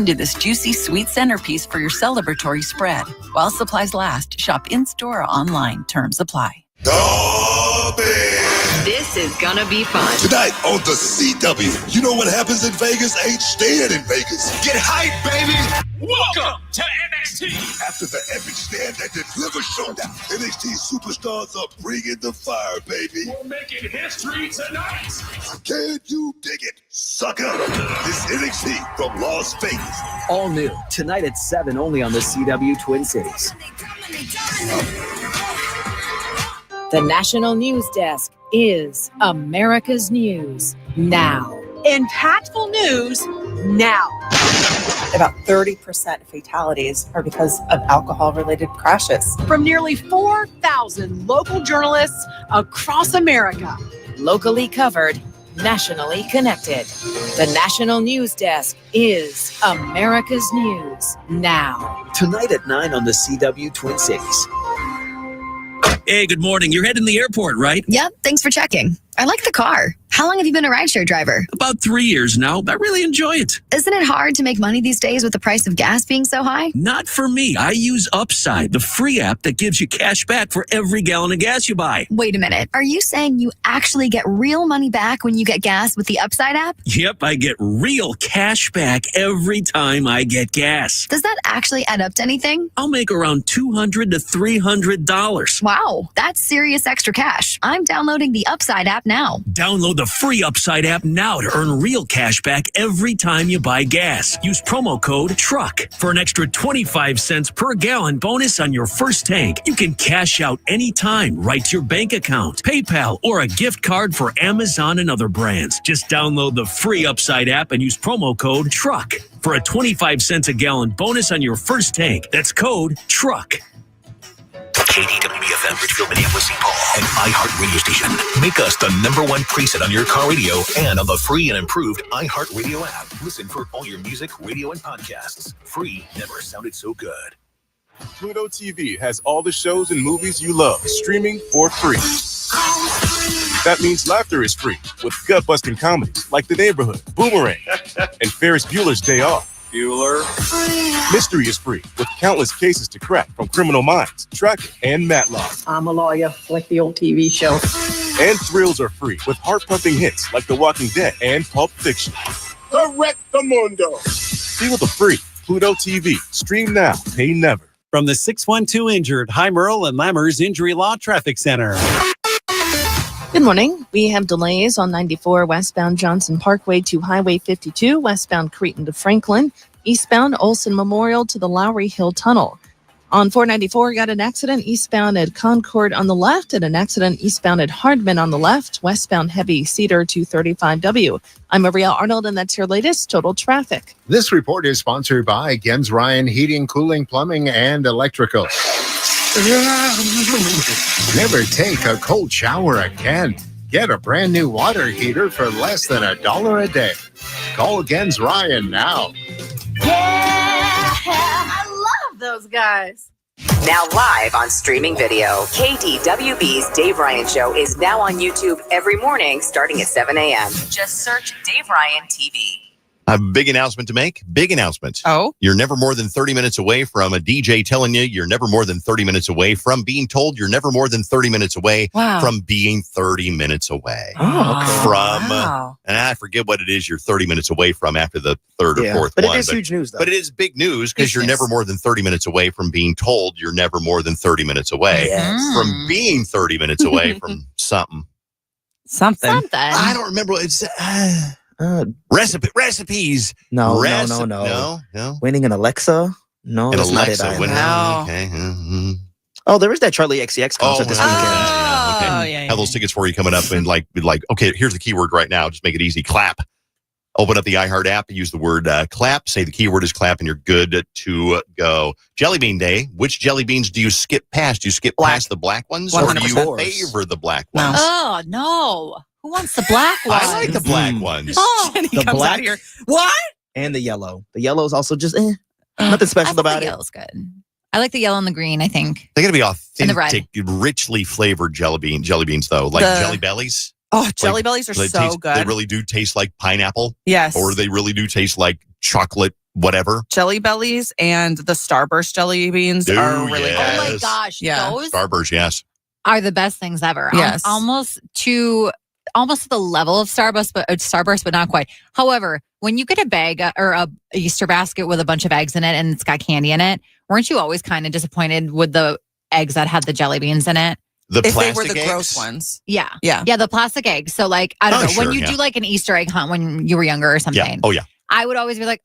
into this juicy sweet centerpiece for your celebratory spread. While supplies last, shop in-store or online. Terms apply. This is gonna be fun. Tonight on the CW, you know what happens in Vegas ain't staying in Vegas. Get hyped, baby! Welcome to NXT. After the epic stand and deliver showdown, NXT superstars are bringing the fire, baby. We're making history tonight. Can you dig it, sucker? This NXT from Las Vegas. All new, tonight at 7, only on the CW Twin Cities. The National News Desk is America's News Now. Impactful news now. About 30% fatalities are because of alcohol-related crashes. From nearly 4,000 local journalists across America. Locally covered, nationally connected. The National News Desk is America's News Now. Tonight at 9 on the CW Twin Cities. Hey, good morning. You're heading to the airport, right? Yep, thanks for checking. I like the car. How long have you been a rideshare driver? About 3 years now. I really enjoy it. Isn't it hard to make money these days with the price of gas being so high? Not for me. I use Upside, the free app that gives you cash back for every gallon of gas you buy. Wait a minute. Are you saying you actually get real money back when you get gas with the Upside app? Yep, I get real cash back every time I get gas. Does that actually add up to anything? I'll make around $200 to $300. Wow, that's serious extra cash. I'm downloading the Upside app now. Download the free Upside app now to earn real cash back every time you buy gas. Use promo code TRUCK for an extra 25 cents per gallon bonus on your first tank. You can cash out anytime right to your bank account, PayPal, or a gift card for Amazon and other brands. Just download the free Upside app and use promo code TRUCK for a 25 cents a gallon bonus on your first tank. That's code TRUCK. KDWB FM, Richfield, Minneapolis, St. Paul, an iHeartRadio station. Make us the #1 preset on your car radio and on the free and improved iHeartRadio app. Listen for all your music, radio, and podcasts. Free never sounded so good. Pluto TV has all the shows and movies you love, streaming for free. That means laughter is free with gut-busting comedies like The Neighborhood, Boomerang, and Ferris Bueller's Day Off. Bueller. Mystery is free with countless cases to crack from Criminal Minds, Tracker, and Matlock. I'm a lawyer, like the old TV show. And thrills are free with heart-pumping hits like The Walking Dead and Pulp Fiction. Correctamundo. Feel the free Pluto TV. Stream now, pay never. From the 612 Injured, High Merle and Lammers Injury Law Traffic Center. Good morning. We have delays on 94 westbound Johnson Parkway to Highway 52, westbound Cretin to Franklin, eastbound Olson Memorial to the Lowry Hill Tunnel. On 494, got an accident eastbound at Concord on the left and an accident eastbound at Hardman on the left, westbound heavy Cedar to 35W. I'm Maria Arnold, and that's your latest total traffic. This report is sponsored by Gens Ryan Heating, Cooling, Plumbing, and Electrical. Never take a cold shower again. Get a brand new water heater for less than $1 a day. Call Gens Ryan now. Yeah, I love those guys. Now live on streaming video, KDWB's Dave Ryan Show is now on YouTube every morning starting at 7 a.m. Just search Dave Ryan TV. A big announcement to make. Big announcement. Oh? You're never more than 30 minutes away from a DJ telling you you're never more than 30 minutes away from being told you're never more than 30 minutes away from being 30 minutes away. Oh, okay. From, and I forget what it is you're 30 minutes away from after the third or fourth but one. It is huge news, though. But it is big news because you're never more than 30 minutes away from being told you're never more than 30 minutes away from being 30 minutes away from something. Something. I don't remember. It's... recipes. No. Winning an Alexa? No, that's not it. Okay. Oh, there is that Charli XCX concert this weekend. Okay. Have those tickets for you coming up and like, okay, here's the keyword right now. Just make it easy. Clap. Open up the iHeart app, use the word clap, say the keyword is clap, and you're good to go. Jelly Bean Day. Which jelly beans do you skip past? Do you skip past the black ones, or do you favor the black ones? Oh, no. Who wants the black ones? I like the black ones. Oh, The comes black out here. What? and the yellow. The yellow is also just nothing special about the it. Yellow's good. I like the yellow and the green, I think. They got to be And the red. authentic, richly flavored jelly beans, though, like Jelly Bellies. Oh, Jelly Bellies are so good. They really do taste like pineapple. Yes. Or they really do taste like chocolate whatever. Jelly Bellies and the Starburst jelly beans are really good. Oh my gosh, those Starburst, yes. are the best things ever. Yes. Almost to the level of Starburst, but not quite. However, when you get a bag or a Easter basket with a bunch of eggs in it and it's got candy in it, weren't you always kind of disappointed with the eggs that had the jelly beans in it? If they were the gross ones. Yeah. The plastic eggs. So like, I don't know, sure, when you do like an Easter egg hunt when you were younger or something. Yeah. Oh, yeah. I would always be like,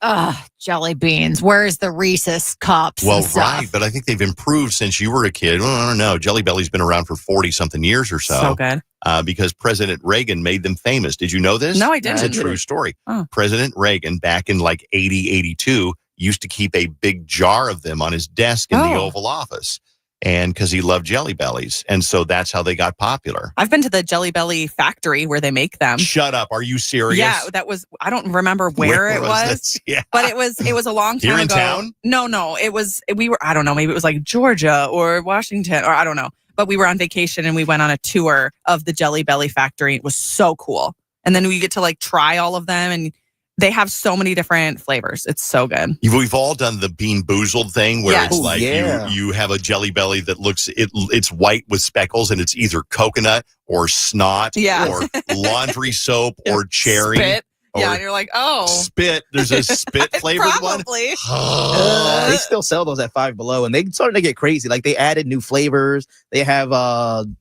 jelly beans. Where's the Reese's cups? Well, and stuff? right. But I think they've improved since you were a kid. Well, I don't know. Jelly Belly's been around for 40-something years or so. So good. Because President Reagan made them famous. Did you know this? No, I didn't. It's a true story. President Reagan, back in like 82, used to keep a big jar of them on his desk in the Oval Office. And because he loved Jelly Bellies. And so that's how they got popular. I've been to the Jelly Belly factory where they make them. Shut up. Are you serious? Yeah, that was, I don't remember where it was. Yeah. But it was a long time Here in ago. town? No, I don't know, maybe it was like Georgia or Washington or I don't know. But we were on vacation and we went on a tour of the Jelly Belly factory. It was so cool. And then we get to like try all of them and they have so many different flavors. It's so good. We've all done the Bean Boozled thing where Yes. it's like you have a Jelly Belly that looks, it's white with speckles and it's either coconut or snot or laundry soap or cherry. Spit. Or And you're like, spit. There's a spit flavored one. Probably. They still sell those at Five Below, and they starting to get crazy. Like they added new flavors. They have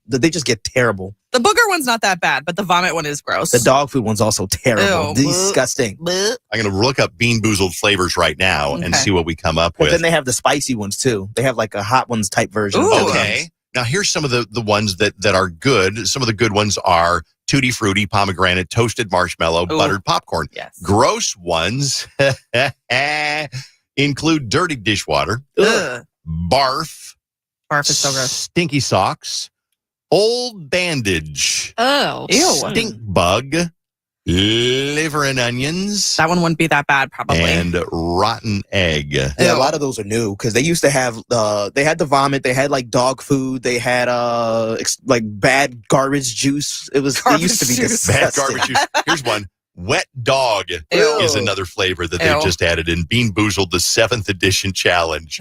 they just get terrible. The booger one's not that bad, but the vomit one is gross. The dog food one's also terrible. Ew. Disgusting. Bleh. I'm going to look up Bean Boozled flavors right now and see what we come up But with. then they have the spicy ones too. They have like a hot ones type version. Okay. Now here's some of the ones that are good. Some of the good ones are Tutti Frutti, pomegranate, toasted marshmallow, buttered popcorn. Yes. Gross ones include dirty dishwater, barf. Barf is so gross. Stinky socks, old bandage, stink bug, liver and onions. That one wouldn't be that bad, probably. And rotten egg. Yeah, a lot of those are new because they used to have they had the vomit, they had like dog food, they had like bad garbage juice. It used to be disgusting. Bad garbage juice. Here's one. Wet dog is another flavor that they've just added in. Bean Boozled, the 7th edition challenge.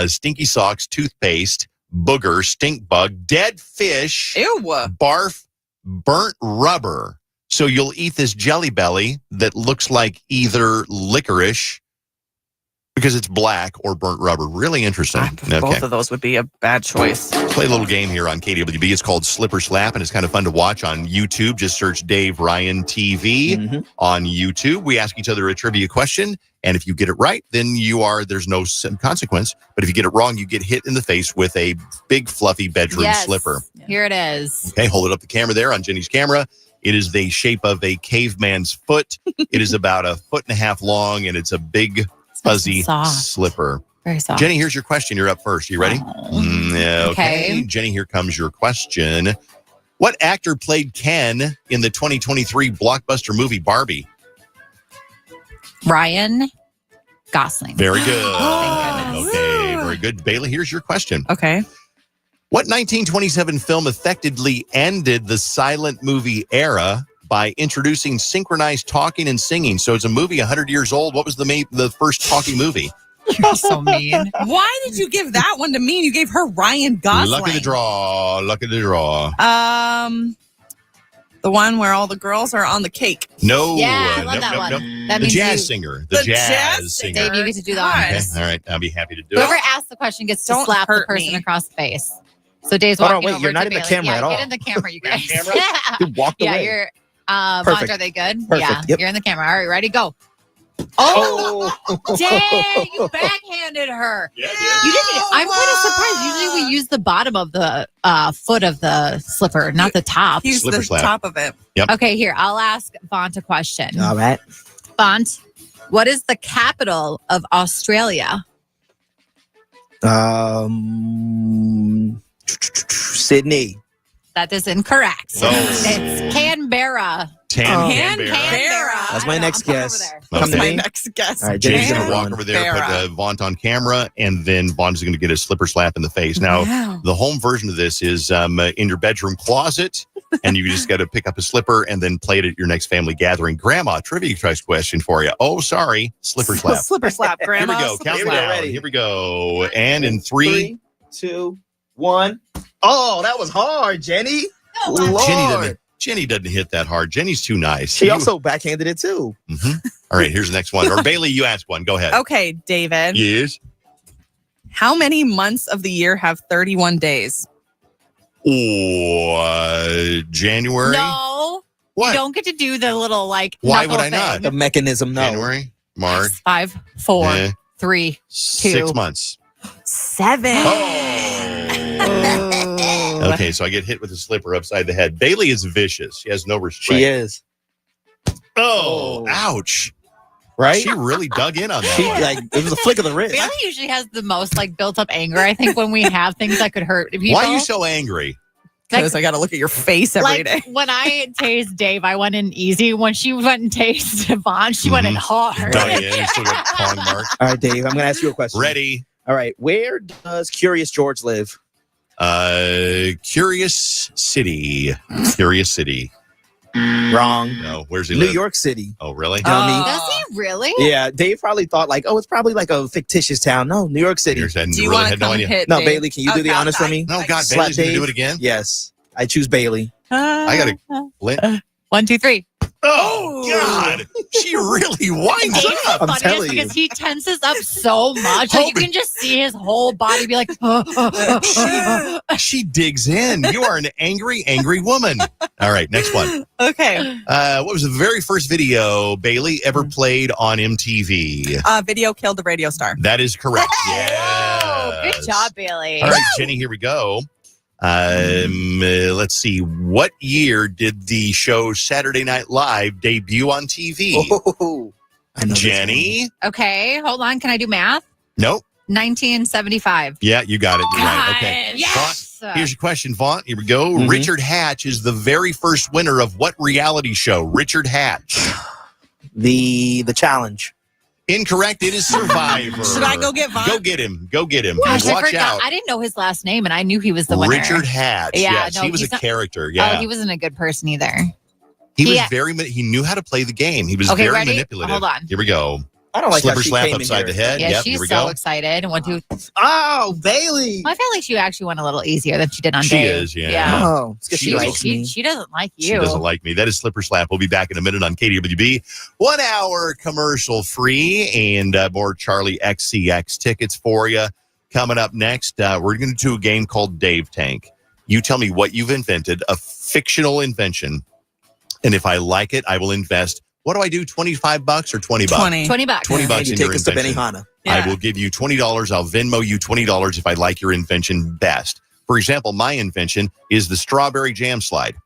Stinky socks, toothpaste, booger, stink bug, dead fish, barf, burnt rubber. So you'll eat this Jelly Belly that looks like either licorice because it's black or burnt rubber. Really interesting. Both of those would be a bad choice. Let's play a little game here on KDWB. It's called Slip or Slap, and it's kind of fun to watch on YouTube. Just search Dave Ryan TV on YouTube. We ask each other a trivia question, and if you get it right, then there's no consequence. But if you get it wrong, you get hit in the face with a big, fluffy bedroom slipper. Here it is. Okay, hold it up the camera there on Jenny's camera. It is the shape of a caveman's foot. It is about 1.5 feet long, and it's a big, fuzzy slipper. Very soft. Jenny, here's your question. You're up first. You ready? Okay. Jenny, here comes your question. What actor played Ken in the 2023 blockbuster movie Barbie? Ryan Gosling. Very good. Okay, very good. Bailey, here's your question. Okay. What 1927 film effectively ended the silent movie era by introducing synchronized talking and singing? So it's a movie 100 years old. What was the first talking movie? You're so mean. Why did you give that one to me? You gave her Ryan Gosling. Luck of the draw. Luck of the draw. The one where all the girls are on the cake. No. Yeah, I love that one. That the means jazz singer. The jazz singer. Dave, you get to do that. Okay. All right. I'll be happy to do Whoever it. asks the question gets to Don't slap the hurt person me. across the face. So Dave's Hold on, walking wait, over you're not to in the Bailey. camera Yeah, at all. get in the camera, you guys. camera? Yeah. You walked Yeah, away. you're Perfect. Banter, are they good? Perfect. Yeah. Yep. You're in the camera. All right, ready? Go. Oh, dang, you backhanded her. Yeah, You didn't. I'm kind of surprised. Usually we use the bottom of the foot of the slipper, not the top. Use Slipper the slap. top of it. Yep. Okay, here, I'll ask Bont a question. All right. Bont, what is the capital of Australia? Sydney. That is incorrect. No. It's Canberra. Canberra. Canberra. That's my next guess. That's my next guess. All right, Jenny's Jenny's going to walk run. over there, put Vaunt on camera, and then Vaughn's going to get a slipper slap in the face. Now, the home version of this is in your bedroom closet, and you just got to pick up a slipper and then play it at your next family gathering. Grandma, trivia question for you. Oh, sorry. Slipper slap. Slipper slap, Grandma. Here we go. Count down. Here we go. And in 3, 2, 1. Oh, that was hard, Jenny. Lord. Jenny doesn't hit that hard. Jenny's too nice. She also backhanded it too. Mm-hmm. All right, here's the next one. Or Bailey, you ask one. Go ahead. Okay, David. Yes. How many months of the year have 31 days? January? No. What? You don't get to do the little Why would I not? The mechanism, no. January, March. 5, 4, 3, 2. 6 months. 7. Okay, so I get hit with a slipper upside the head. Bailey is vicious. She has no respect. She is. Oh, ouch. Right? She really dug in on that one. It was a flick of the wrist. Bailey usually has the most built up anger, I think, when we have things that could hurt people. Why are you so angry? Because I got to look at your face every day. When I tased Dave, I went in easy. When she went and tased Vaughn, she went in hard. Still got Pong Mark. All right, Dave, I'm going to ask you a question. Ready. All right, where does Curious George live? Curious City. Curious City. Wrong. No, where's he New live? York City. Oh, really? Dummy. Does he really? Yeah, Dave probably thought it's probably a fictitious town. No, New York City. Do you want to come hit No, Dave? Bailey, can you do the honors for me? No, God, Slap Bailey's going to do Dave? it again? Yes. I choose Bailey. I got to... 1, 2, 3. Oh, God. She really winds Dave's up. the funniest because he tenses up so much. You can just see his whole body be like, She digs in. You are an angry, angry woman. All right, next one. Okay. What was the very first video Bailey ever played on MTV? Video killed the radio star. That is correct. Good job, Bailey. All right, Jenny, here we go. Let's see. What year did the show Saturday Night Live debut on TV? Oh, I know Jenny? Okay, hold on. Can I do math? Nope. 1975. Yeah, you got it. You're right. Okay. Yes. Vaughn, here's your question, Vaughn. Here we go. Richard Hatch is the very first winner of what reality show? Richard Hatch. The Challenge. Incorrect. It is Survivor. Should I go get Vaughn? Go get him. Go get him. Gosh, I Watch forgot. out. I didn't know his last name, and I knew he was the winner. Richard Hatch. Yeah, yes, no, he was a he's not- character. Yeah. Oh, he wasn't a good person either. He was he knew how to play the game. He was Okay, very ready? manipulative. Hold on. Here we go. I don't like Slipper how she slap came in upside here. the head. Yeah, Yep, she's here we so go. excited. 1, 2. Oh, Bailey. I feel like she actually went a little easier than she did on She Dave. is, yeah. Oh, it's 'cause she likes me. She doesn't like you. She doesn't like me. That is Slipper Slap. We'll be back in a minute on KDWB. 1 hour commercial free and more Charli XCX tickets for you. Coming up next, we're going to do a game called Dave Tank. You tell me what you've invented, a fictional invention. And if I like it, I will invest. What do I do? $25 or $20? $20. $20 And you in take your us to invention. Benihana. I will give you $20. I'll Venmo you $20 if I like your invention best. For example, my invention is the strawberry jam slide.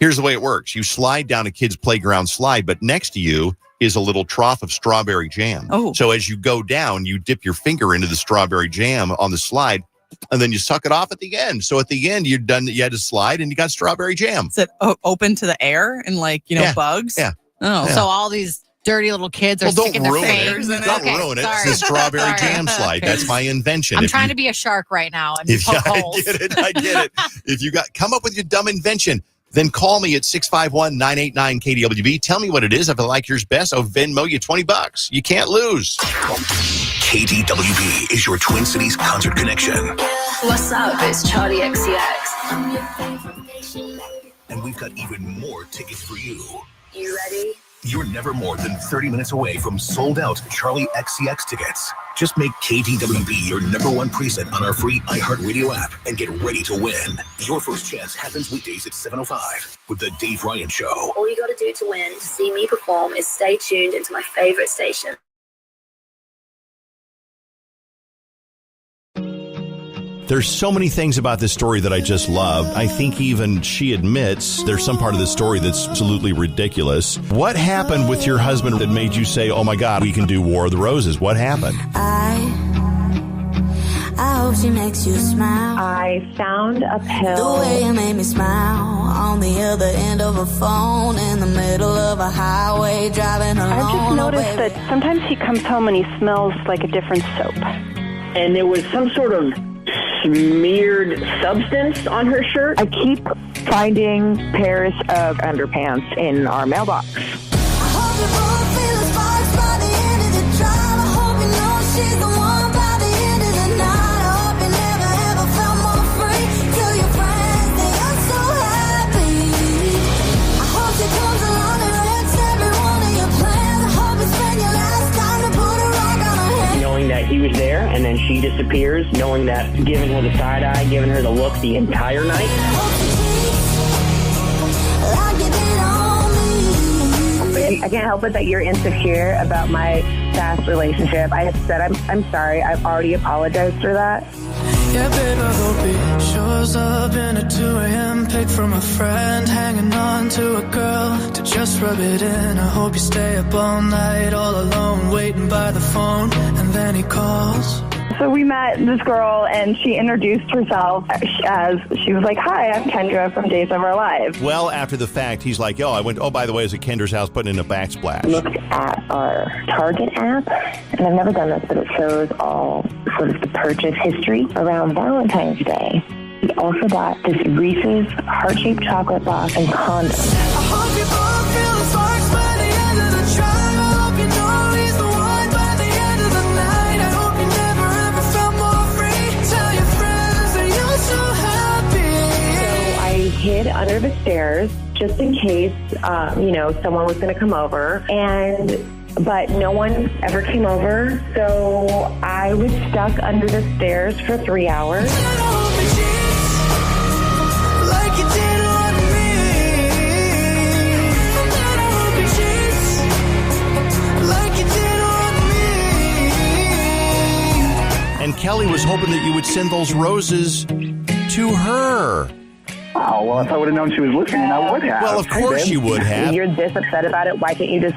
Here's the way it works. You slide down a kid's playground slide, but next to you is a little trough of strawberry jam. Oh. So as you go down, you dip your finger into the strawberry jam on the slide, and then you suck it off at the end. So at the end, you're done. You had to slide, and you got strawberry jam. Is it open to the air and bugs? Yeah. Oh. So all these dirty little kids are sticking their fingers in it. Don't ruin it. It's the strawberry jam slide. That's my invention. I'm If trying you- to be a shark right now and If poke I holes. get it, I get it. If you come up with your dumb invention, then call me at 651-989-KDWB. Tell me what it is. If I like yours best, I'll Venmo you $20. You can't lose. KDWB is your Twin Cities concert connection. What's up? It's Charli XCX. And we've got even more tickets for you. You ready? You're never more than 30 minutes away from sold-out Charli XCX tickets. Just make KDWB your #1 preset on our free iHeartRadio app and get ready to win. Your first chance happens weekdays at 7:05 with The Dave Ryan Show. All you got to do to win, to see me perform, is stay tuned into my favorite station. There's so many things about this story that I just love. I think even she admits there's some part of the story that's absolutely ridiculous. What happened with your husband that made you say, oh my God, we can do War of the Roses? What happened? I hope she makes you smile. I found a pill. The way you made me smile on the other end of a phone in the middle of a highway driving alone. I've just noticed that sometimes he comes home and he smells like a different soap. And there was some sort of smeared substance on her shirt. I keep finding pairs of underpants in our mailbox. Knowing that he was there and then she disappears, knowing that giving her the side eye, giving her the look the entire night. I can't help it that you're insecure about my past relationship. I have said I'm sorry. I've already apologized for that. Yeah, babe, I hope he shows up in a 2 a.m. pic from a friend, hanging on to a girl to just rub it in. I hope you stay up all night, all alone, waiting by the phone, and then he calls. So we met this girl, and she introduced herself as, she was like, "Hi, I'm Kendra from Days of Our Lives." Well, after the fact, he's like, oh, by the way, I was at Kendra's house putting in a backsplash. Looked at our Target app, and I've never done this, but it shows all sort of the purchase history around Valentine's Day. We also bought this Reese's heart-shaped chocolate box and condoms. I hope you both feel the sparks by the end of the drive. I hope you know he's the one by the end of the night. I hope you never ever felt more free. Tell your friends that you're so happy. So I hid under the stairs just in case, someone was going to come over, but no one ever came over. So I was stuck under the stairs for 3 hours. Like you did on me. Like you did on me. And Kelly was hoping that you would send those roses to her. Oh, well, if I would have known she was listening, I would have. Well, of course you would have. You're this upset about it. Why can't you just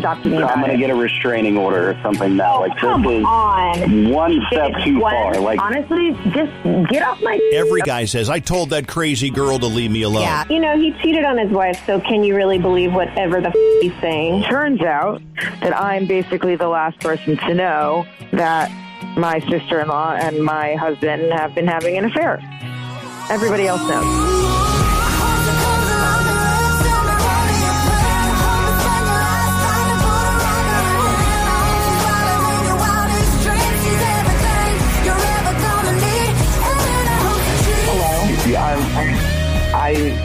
talk to me about it? I'm going to get a restraining order or something now. Like, come this is on. one step too far. Like, honestly, just get off my... Every guy says, I told that crazy girl to leave me alone. Yeah. He cheated on his wife, so can you really believe whatever the he's saying? Turns out that I'm basically the last person to know that my sister-in-law and my husband have been having an affair. Everybody else knows.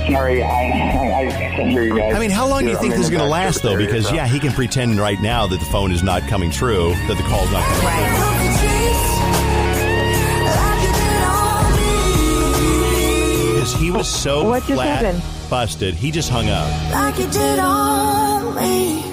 Sorry, I can't hear you guys. I mean, how long do you think this is going to last, though? Because, he can pretend right now that the phone is not coming true, that the call's not coming through. Because he was so flat busted, he just hung up. Like you did on me.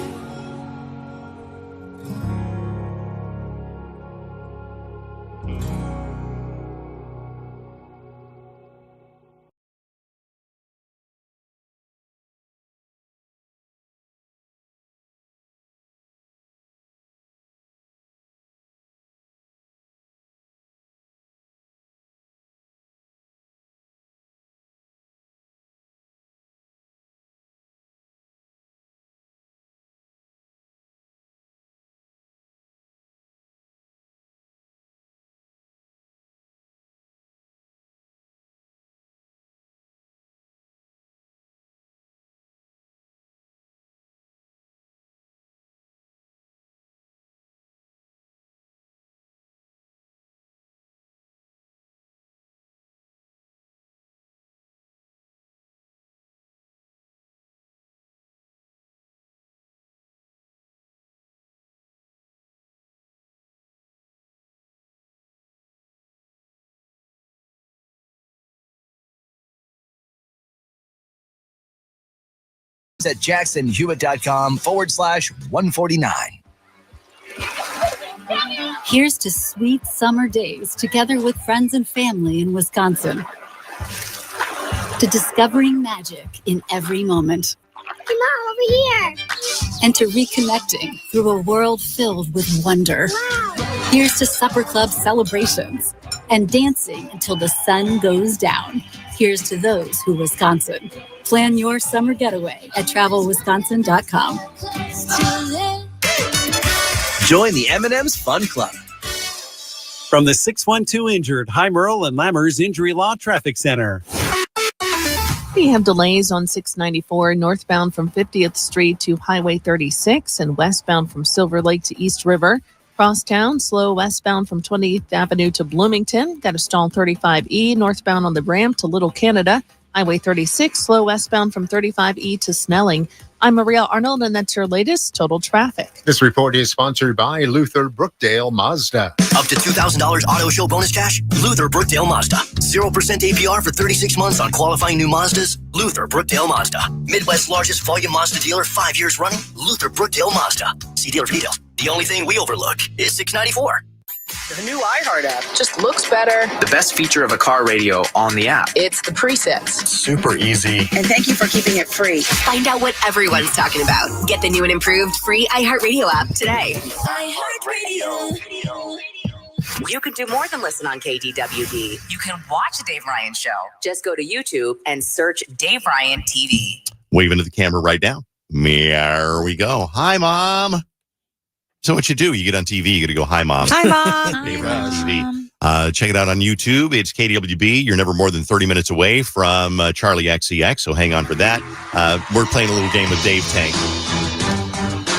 At jacksonhewitt.com/149. Here's to sweet summer days together with friends and family in Wisconsin. To discovering magic in every moment. Come on, over here. And to reconnecting through a world filled with wonder. Wow. Here's to Supper Club celebrations. and dancing until the sun goes down. Here's to those who Wisconsin. Plan your summer getaway at travelwisconsin.com. Join the M&M's Fun Club. From the 612 Injured, High Merle and Lammers Injury Law Traffic Center. We have delays on 694 northbound from 50th Street to Highway 36 and westbound from Silver Lake to East River. Crosstown, slow westbound from 20th Avenue to Bloomington. Got a stall 35E northbound on the ramp to Little Canada. Highway 36, slow westbound from 35E to Snelling. I'm Maria Arnold, and that's your latest total traffic. This report is sponsored by Luther Brookdale Mazda. Up to $2,000 auto show bonus cash? Luther Brookdale Mazda. 0% APR for 36 months on qualifying new Mazdas? Luther Brookdale Mazda. Midwest's largest volume Mazda dealer, 5 years running? Luther Brookdale Mazda. See dealer for details. The only thing we overlook is $694. The new iHeart app just looks better. The best feature of a car radio on the app. It's the presets. Super easy. And thank you for keeping it free. Find out what everyone's talking about. Get the new and improved free iHeartRadio app today. iHeartRadio. You can do more than listen on KDWB. You can watch The Dave Ryan Show. Just go to YouTube and search Dave Ryan TV. Waving to the camera right now. There we go. Hi, Mom. So what you do, you get on TV, you got to go, hi, Mom. Hi, Mom. Dave Ryan TV. Check it out on YouTube. It's KDWB. You're never more than 30 minutes away from Charli XCX, so hang on for that. We're playing a little game with Dave Tank.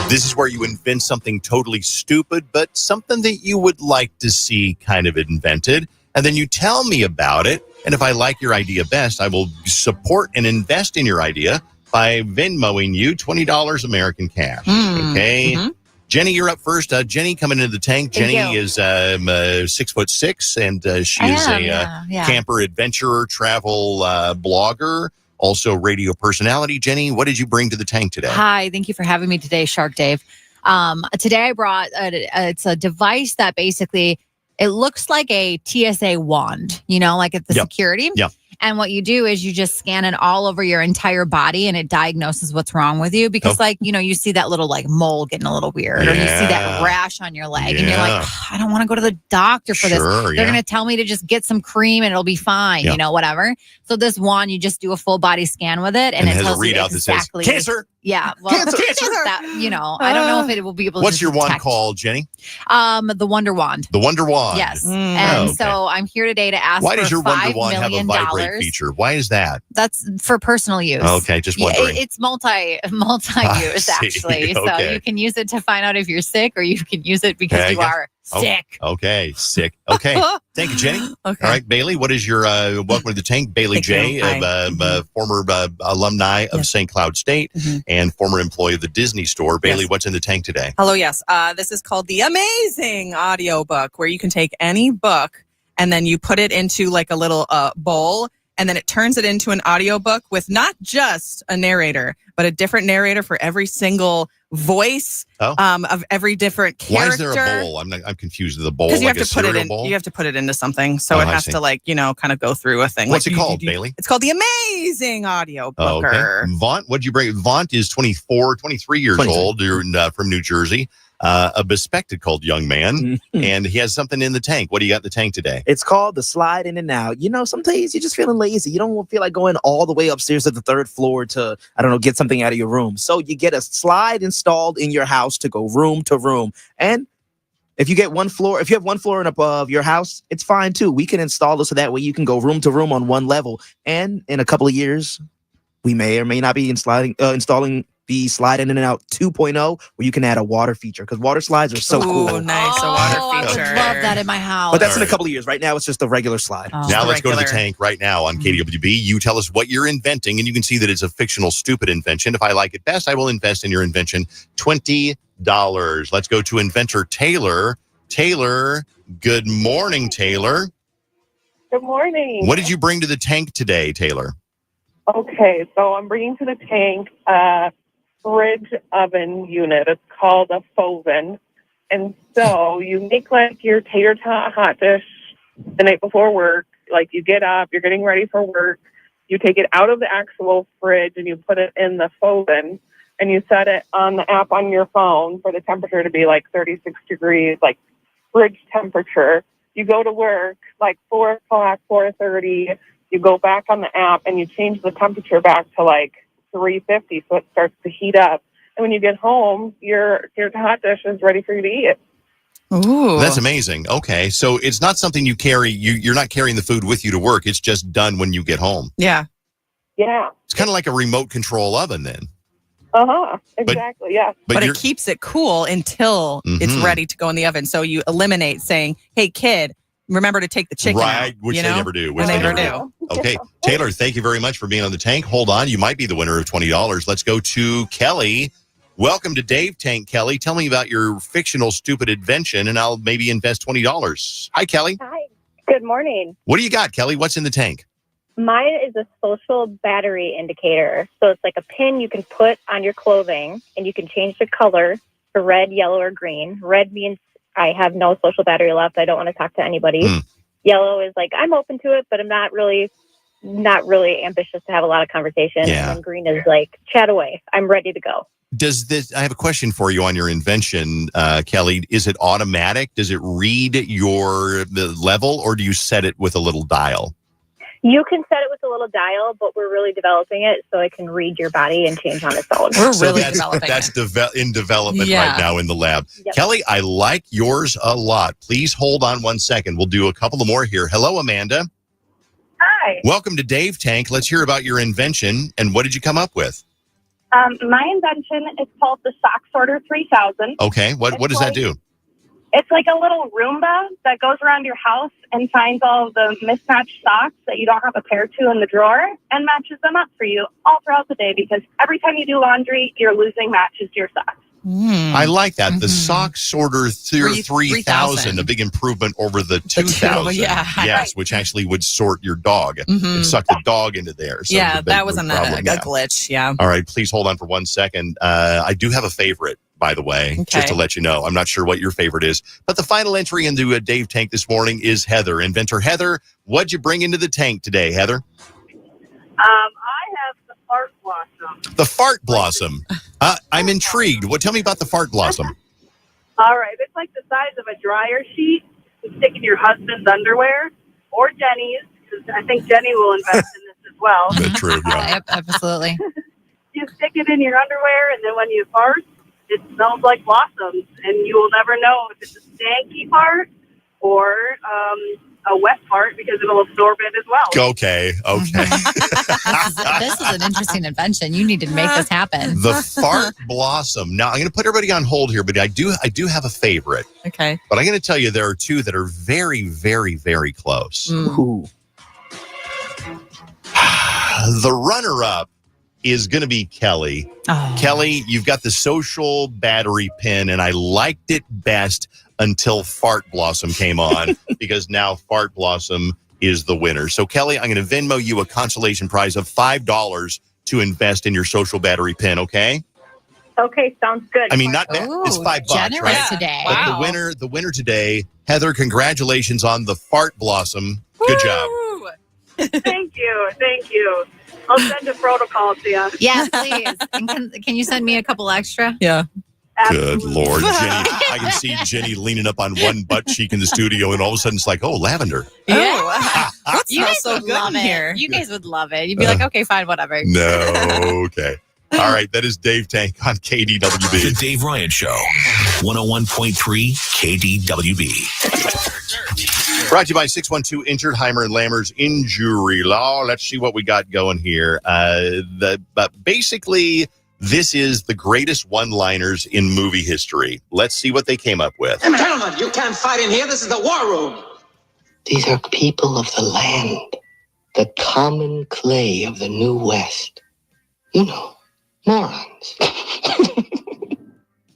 This is where you invent something totally stupid, but something that you would like to see kind of invented, and then you tell me about it, and if I like your idea best, I will support and invest in your idea by Venmoing you $20 American cash. Okay? Mm-hmm. Jenny, you're up first. Jenny coming into the tank. Thank Jenny you. is 6'6", and she is a camper adventurer, travel blogger, also radio personality. Jenny, what did you bring to the tank today? Hi, thank you for having me today, Shark Dave. Today I brought it's a device that basically it looks like a TSA wand, like at the security. Yeah. And what you do is you just scan it all over your entire body and it diagnoses what's wrong with you. Because you see that little mole getting a little weird or you see that rash on your leg and you're like, I don't want to go to the doctor for this. They're going to tell me to just get some cream and it'll be fine, whatever. So this wand, you just do a full body scan with it and it has tells a readout you exactly. that says cancer. Yeah. Well, Cancer. that, I don't know if it will be able to What's your wand detect. called, Jenny? The Wonder Wand. The Wonder Wand. Yes. And so I'm here today to ask Why for does your Wonder $5 Wand have a million. vibrate feature? Why is that? That's for personal use. Okay, just wondering. It's multi-use, actually. So you can use it to find out if you're sick or you can use it because you are sick. Okay, sick. Okay. Thank you, Jenny. Okay. All right, Bailey, what is your welcome to the tank? Bailey J, former alumni of St. Cloud State and former employee of the Disney store. Bailey, what's in the tank today? Hello, yes. This is called the amazing audiobook where you can take any book and then you put it into like a little bowl and then it turns it into an audiobook with not just a narrator, but a different narrator for every single voice of every different character. Why is there a bowl? I'm confused with the bowl. Because you like have to put it in. Bowl? You have to put it into something, so it has to kind of go through a thing. What's it called, Bailey? It's called the Amazing Audio Okay. Booker. Vaunt, what'd you bring? Vaunt is 23 years old. You're from New Jersey. A bespectacled young man, and he has something in the tank. What do you got in the tank today? It's called the slide in and out. Some days you're just feeling lazy. You don't feel like going all the way upstairs to the third floor to, get something out of your room. So you get a slide installed in your house to go room to room. And if you have one floor and above your house, it's fine too. We can install it so that way you can go room to room on one level. And in a couple of years, we may or may not be installing the slide in and out 2.0 where you can add a water feature because water slides are so cool. Nice, a water feature. I would love that in my house. But that's in a couple of years. Right now, it's just a regular slide. Now let's go to the tank right now on KDWB. You tell us what you're inventing, and you can see that it's a fictional, stupid invention. If I like it best, I will invest in your invention. $20. Let's go to inventor Taylor. Taylor, good morning, Taylor. Good morning. What did you bring to the tank today, Taylor? Okay, so I'm bringing to the tank fridge oven unit. It's called a Foven. And so you make like your tater tot hot dish the night before work. Like you get up, you're getting ready for work. You take it out of the actual fridge and you put it in the Foven and you set it on the app on your phone for the temperature to be like 36 degrees, like fridge temperature. you go to work like 4 o'clock, 4:30, you go back on the app and you change the temperature back to like 350 so it starts to heat up. And when you get home, your hot dish is ready for you to eat. Ooh. That's amazing. Okay. So it's not something you carry. You're not carrying the food with you to work. It's just done when you get home. Yeah. Yeah. It's kind of like a remote control oven then. Uh-huh. Exactly. Yeah. But it keeps it cool until it's ready to go in the oven. So you eliminate saying, hey, kid, remember to take the chicken right, out, which they never do. Which they never do. Okay. Taylor, thank you very much for being on the tank. Hold on. You might be the winner of $20. Let's go to Kelly. Welcome to Dave Tank, Kelly. Tell me about your fictional stupid invention, and I'll maybe invest $20. Hi, Kelly. Hi. Good morning. What do you got, Kelly? What's in the tank? Mine is a social battery indicator. So it's like a pin you can put on your clothing, and you can change the color to red, yellow, or green. Red means I have no social battery left. I don't want to talk to anybody. Yellow is like I'm open to it, but I'm not really ambitious to have a lot of conversation. Yeah. And then green is like chat away. I'm ready to go. I have a question for you on your invention, Kelly. Is it automatic? Does it read the level, or do you set it with a little dial? You can set it with a little dial, but we're really developing it so it can read your body and change on its own. That's in development right now in the lab. Yep. Kelly, I like yours a lot. Please hold on 1 second. We'll do a couple of more here. Hello, Amanda. Hi. Welcome to Dave Tank. Let's hear about your invention, and what did you come up with? My invention is called the Sock Sorter 3000. Okay, what does that do? It's like a little Roomba that goes around your house and finds all of the mismatched socks that you don't have a pair to in the drawer and matches them up for you all throughout the day, because every time you do laundry, you're losing matches to your socks. I like that. The Sock Sorter 3000, a big improvement over the 2000. Yeah. Yes, which actually would sort your dog and suck the dog into there. So yeah, that was a problem. glitch. Yeah. All right, please hold on for 1 second. I do have a favorite, by the way, just to let you know. I'm not sure what your favorite is, but the final entry into a Dave Tank this morning is Heather. Inventor Heather, what'd you bring into the tank today, Heather? I have the Fart Blossom. The Fart Blossom. I'm intrigued. Tell me about the Fart Blossom. All right. It's like the size of a dryer sheet to stick in your husband's underwear or Jenny's, because I think Jenny will invest in this as well. That's true, yeah. Yep, absolutely. You stick it in your underwear, and then when you fart, it smells like blossoms, and you will never know if it's a stanky fart or a wet fart, because it'll absorb it as well. Okay. This is an interesting invention. You need to make this happen. The Fart Blossom. Now, I'm going to put everybody on hold here, but I do have a favorite. Okay. But I'm going to tell you there are two that are very, very, very close. Ooh. The runner-up is going to be Kelly. Oh. Kelly, you've got the social battery pin, and I liked it best until Fart Blossom came on, because now Fart Blossom is the winner. So, Kelly, I'm going to Venmo you a consolation prize of $5 to invest in your social battery pin, okay? Okay, sounds good. I mean, not bad. It's $5, generous right? today. But Wow. the winner today, Heather, congratulations on the Fart Blossom. Good job. Thank you. I'll send a protocol to you. Yes, please. And can you send me a couple extra? Yeah. Good Lord, Jenny. I can see Jenny leaning up on one butt cheek in the studio, and all of a sudden it's like, oh, lavender. Yeah. What You smells guys so would good love in it. here? You guys would love it. You'd be like, okay, fine, whatever. No, okay. All right, that is Dave Tank on KDWB. The Dave Ryan Show, 101.3 KDWB. Brought to you by 612 Injured, Heimer and Lammer's Injury Law. Let's see what we got going here. But basically, this is the greatest one-liners in movie history. Let's see what they came up with. Gentlemen, you can't fight in here. This is the war room. These are people of the land, the common clay of the New West. You know, morons.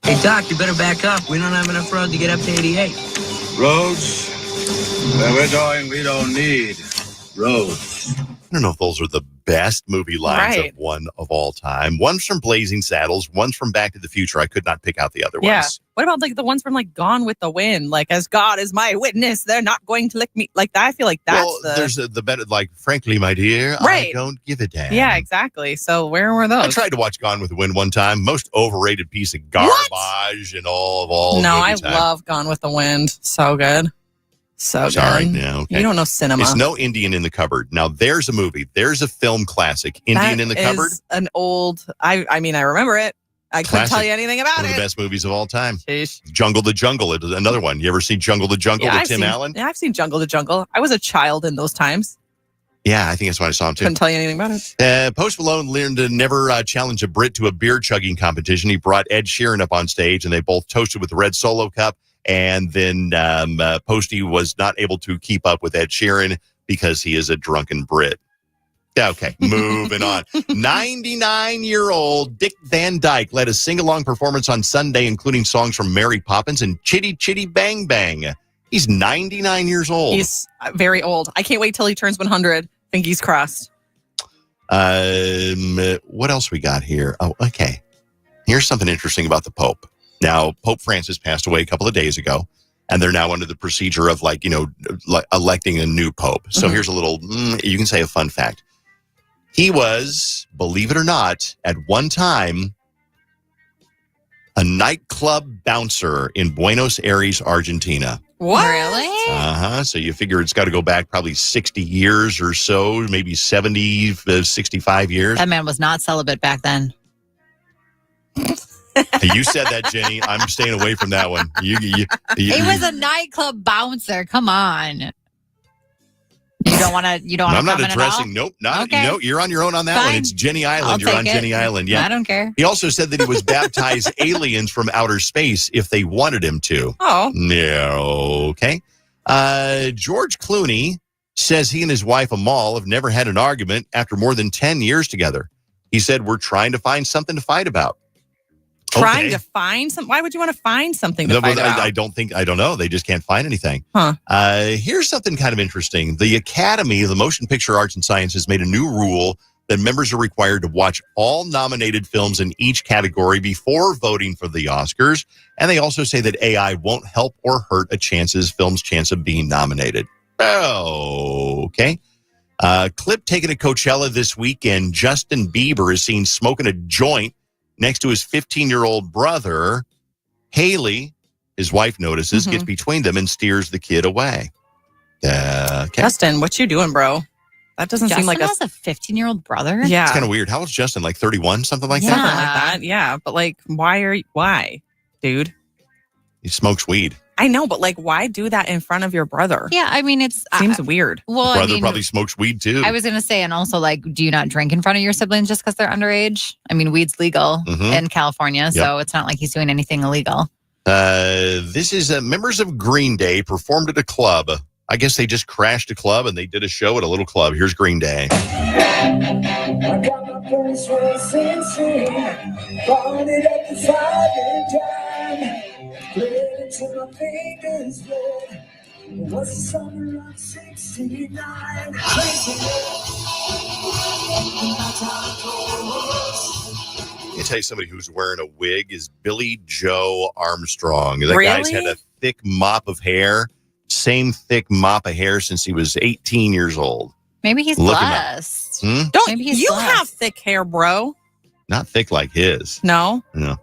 Hey, Doc, you better back up. We don't have enough road to get up to 88. Roads? Where we're going, we don't need roads. I don't know if those are the best movie lines Right. of one of all time. One's from Blazing Saddles, one's from Back to the Future. I could not pick out the other Yeah. ones. What about like the ones from like Gone with the Wind? Like, as God is my witness, they're not going to lick me. Like, I feel like that's There's the better, like, frankly, my dear, Right. I don't give a damn. Yeah, exactly. So where were those? I tried to watch Gone with the Wind one time. Most overrated piece of garbage and all of No, movie I time. love Gone with the Wind. So good. So sorry. good. No, okay. You don't know cinema. It's No Indian in the Cupboard. Now, there's a movie. There's a film classic. Indian in the Cupboard. An old. I mean, I remember it. I couldn't tell you anything about it. One of the best movies of all time. Sheesh. Jungle to Jungle. It is another one. You ever see Jungle to Jungle with Tim Allen? Yeah, I've seen Jungle to Jungle. I was a child in those times. Yeah, I think that's why I saw him too. Couldn't tell you anything about it. Post Malone learned to never challenge a Brit to a beer chugging competition. He brought Ed Sheeran up on stage, and they both toasted with the red Solo cup. And then Posty was not able to keep up with Ed Sheeran because he is a drunken Brit. Okay, moving on. 99-year-old Dick Van Dyke led a sing-along performance on Sunday, including songs from Mary Poppins and Chitty Chitty Bang Bang. He's 99 years old. He's very old. I can't wait till he turns 100. I think he's crossed. What else we got here? Oh, okay. Here's something interesting about the Pope. Now, Pope Francis passed away a couple of days ago, and they're now under the procedure of electing a new Pope. So here's a little, you can say a fun fact. He was, believe it or not, at one time, a nightclub bouncer in Buenos Aires, Argentina. What? Really? Uh-huh. So you figure it's got to go back probably 60 years or so, maybe 70, 65 years. That man was not celibate back then. You said that, Jenny. I'm staying away from that one. He was a nightclub bouncer. Come on. You don't want to. I'm not addressing. Nope. Not. Okay. No, you're on your own on that one. It's Jenny Island. You're on Jenny Island. Yeah. I don't care. He also said that he was baptized aliens from outer space if they wanted him to. Oh. No. Okay. George Clooney says he and his wife Amal have never had an argument after more than 10 years together. He said, "We're trying to find something to fight about." Trying to find something? Why would you want to find something to fight about? I don't know. They just can't find anything. Huh. Here's something kind of interesting. The Academy of the Motion Picture Arts and Sciences made a new rule that members are required to watch all nominated films in each category before voting for the Oscars. And they also say that AI won't help or hurt film's chance of being nominated. Oh, okay. Clip taken at Coachella this weekend, Justin Bieber is seen smoking a joint next to his 15-year-old brother. Haley, his wife, notices, gets between them and steers the kid away. Okay. Justin, what you doing, bro? That doesn't seem like has a 15-year-old brother? Yeah. It's kind of weird. How old's Justin? Like 31, something like that? Something like that, yeah. But why, dude? He smokes weed. I know, but why do that in front of your brother? Yeah, I mean, seems weird. Well, brother probably smokes weed too. I was going to say, and also, do you not drink in front of your siblings just because they're underage? I mean, weed's legal in California, so it's not like he's doing anything illegal. This is members of Green Day performed at a club. I guess they just crashed a club and they did a show at a little club. Here's Green Day. I got my purse when I sing, bought it at the 5 and dime. Until my fingers bled. It was the summer of 69. I tell you, somebody who's wearing a wig is Billy Joe Armstrong. That Really? guy's had a thick mop of hair, same thick mop of hair since he was 18 years old. Maybe he's Look him blessed. Don't you have thick hair, bro? Not thick like his. No. No.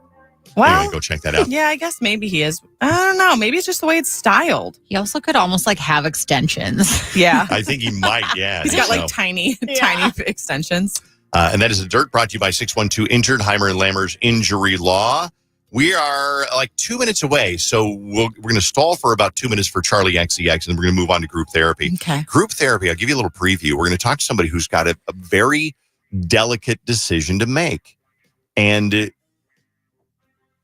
Well, anyway, go check that out. Yeah, I guess maybe he is. I don't know. Maybe it's just the way it's styled. He also could almost have extensions. Yeah. I think he might, yeah. He's got tiny extensions. And that is a Dirt brought to you by 612 Injured, Heimer and Lammer's Injury Law. We are 2 minutes away, so we're going to stall for about 2 minutes for Charli XCX, and we're going to move on to group therapy. Okay. Group therapy, I'll give you a little preview. We're going to talk to somebody who's got a very delicate decision to make. And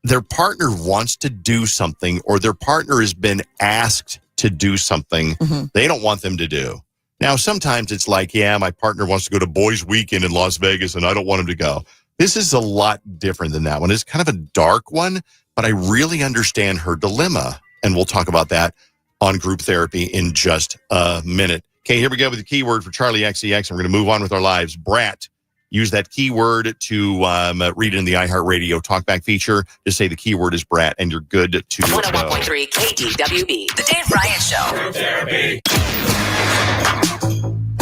their partner wants to do something, or their partner has been asked to do something they don't want them to do. Now, sometimes it's my partner wants to go to Boys Weekend in Las Vegas and I don't want him to go. This is a lot different than that one. It's kind of a dark one, but I really understand her dilemma. And we'll talk about that on group therapy in just a minute. Okay, here we go with the keyword for Charli XCX, and we're going to move on with our lives. Brat. Use that keyword to read it in the iHeartRadio talkback feature. Just say the keyword is brat, and you're good to 101.3 KDWB, The Dave Ryan Show. Therapy.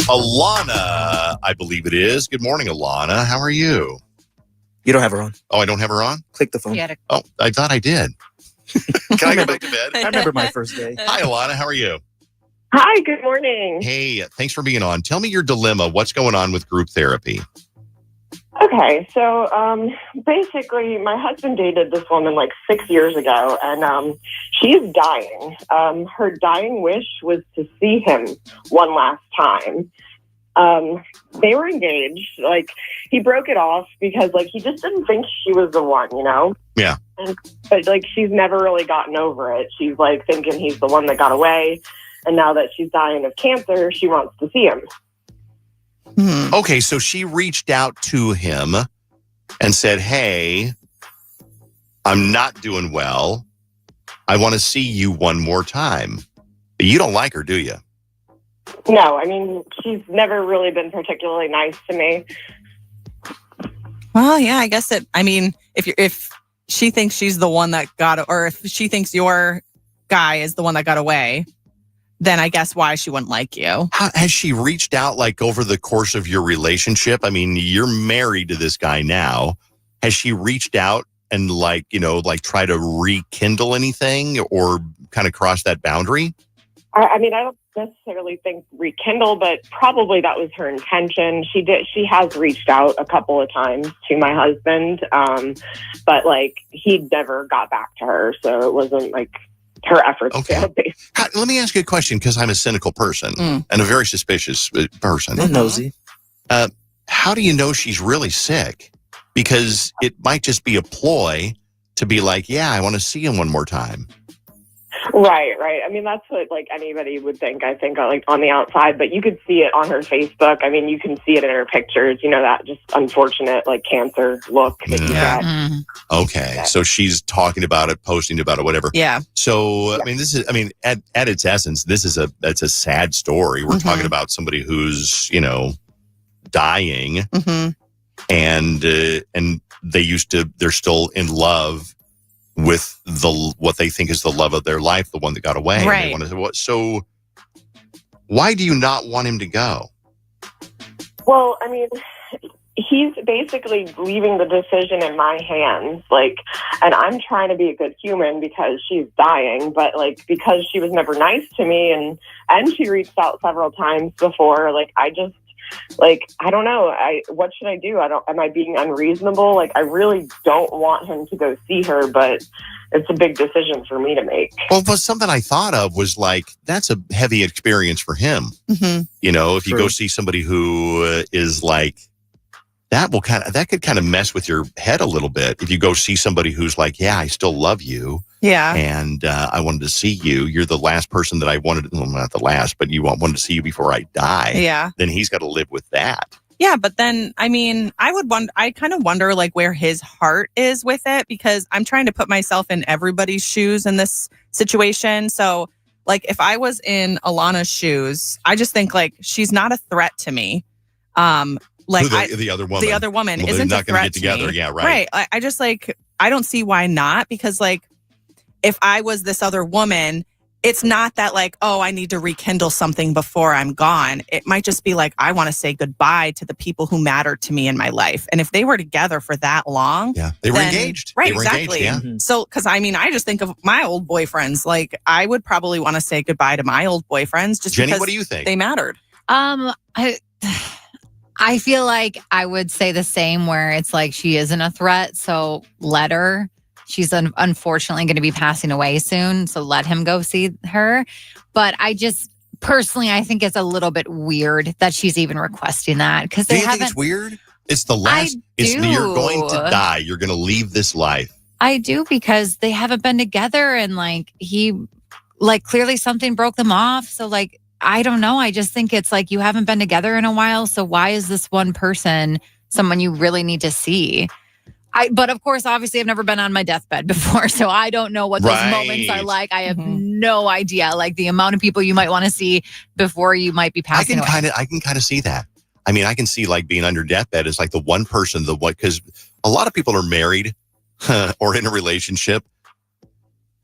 Alana, I believe it is. Good morning, Alana. How are you? You don't have her on. Oh, I don't have her on? Click the phone. Oh, I thought I did. Can I go back to bed? I remember my first day. Hi, Alana. How are you? Hi, good morning. Hey, thanks for being on. Tell me your dilemma. What's going on with group therapy? Okay, so basically, my husband dated this woman like 6 years ago, and she's dying. Her dying wish was to see him one last time. They were engaged. Like, he broke it off because, like, he just didn't think she was the one, you know? Yeah. But, like, she's never really gotten over it. She's, like, thinking he's the one that got away. And now that she's dying of cancer, she wants to see him. Okay, so she reached out to him and said, hey, I'm not doing well. I want to see you one more time. You don't like her, do you? No, I mean, she's never really been particularly nice to me. Well, yeah, I guess if she thinks she's the one that got, or if she thinks your guy is the one that got away, then I guess why she wouldn't like you. Has she reached out like over the course of your relationship? I mean, you're married to this guy now. Has she reached out and like try to rekindle anything or kind of cross that boundary? I mean, I don't necessarily think rekindle, but probably that was her intention. She has reached out a couple of times to my husband, but like he never got back to her. So it wasn't like her efforts. Okay. Let me ask you a question, because I'm a cynical person and a very suspicious person. And nosy. How do you know she's really sick? Because it might just be a ploy to be like, yeah, I want to see him one more time. Right. I mean, that's what like anybody would think, I think, like on the outside, but you could see it on her Facebook. I mean, you can see it in her pictures, that just unfortunate like cancer look that you get. Okay. Yeah. So she's talking about it, posting about it, whatever. Yeah. So, I mean, at its essence, that's a sad story. We're talking about somebody who's, dying and they're still in love with what they think is the love of their life, the one that got away. Right. So why do you not want him to go? Well, I mean, he's basically leaving the decision in my hands. Like, and I'm trying to be a good human because she's dying, but like, because she was never nice to me and she reached out several times before, like, I just, like, I don't know. What should I do? Am I being unreasonable? Like, I really don't want him to go see her, but it's a big decision for me to make. Well, but something I thought of was like, that's a heavy experience for him. If you go see somebody who is like, that could kind of mess with your head a little bit. If you go see somebody who's like, yeah, I still love you. Yeah. And I wanted to see you. You're the last person that I wanted, well, not the last, but wanted to see you before I die. Yeah. Then he's got to live with that. Yeah, but then, I mean, I kind of wonder like where his heart is with it, because I'm trying to put myself in everybody's shoes in this situation. So like if I was in Alana's shoes, I just think like she's not a threat to me. Like the other woman. The other woman well, isn't not a threat to get together. To me. Yeah, right. Right. I just like, I don't see why not, because like if I was this other woman, it's not that like, oh, I need to rekindle something before I'm gone. It might just be like, I want to say goodbye to the people who matter to me in my life. And if they were together for that long. Yeah, they were engaged. Right, they were exactly. Engaged, yeah. So, because I mean, I just think of my old boyfriends. Like, I would probably want to say goodbye to my old boyfriends just Jenny, because what do you think? They mattered. I feel like I would say the same, where it's like she isn't a threat, so let her. She's unfortunately going to be passing away soon, so let him go see her. But I just personally, I think it's a little bit weird that she's even requesting that, because they haven't. Think it's weird? It's the last. You're going to die. You're going to leave this life. I do, because they haven't been together, and like clearly something broke them off. So like, I don't know. I just think it's like you haven't been together in a while. So why is this one person someone you really need to see? But of course, obviously, I've never been on my deathbed before, so I don't know what those moments are like. I have no idea, like the amount of people you might want to see before you might be passing away. I can kind of see that. I mean, I can see like being under deathbed is like the one person, because a lot of people are married or in a relationship,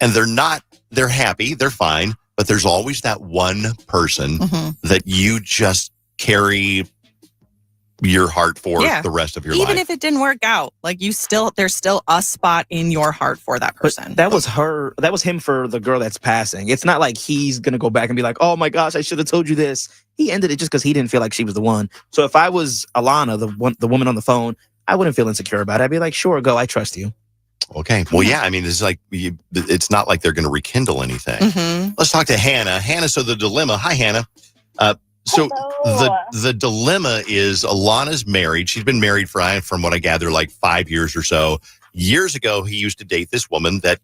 and they're happy, they're fine, but there's always that one person that you just carry your heart for the rest of your life. Even if it didn't work out, like there's still a spot in your heart for that person. But that was him for the girl that's passing. It's not like he's going to go back and be like, oh my gosh, I should have told you this. He ended it just because he didn't feel like she was the one. So if I was Alana, the woman on the phone, I wouldn't feel insecure about it. I'd be like, sure, go, I trust you. Okay. Well, yeah, I mean, it's like, it's not like they're going to rekindle anything. Mm-hmm. Let's talk to Hannah. Hannah, so the dilemma. Hi, Hannah. So the dilemma is Alana's married. She's been married from what I gather, like 5 years or so. Years ago, he used to date this woman that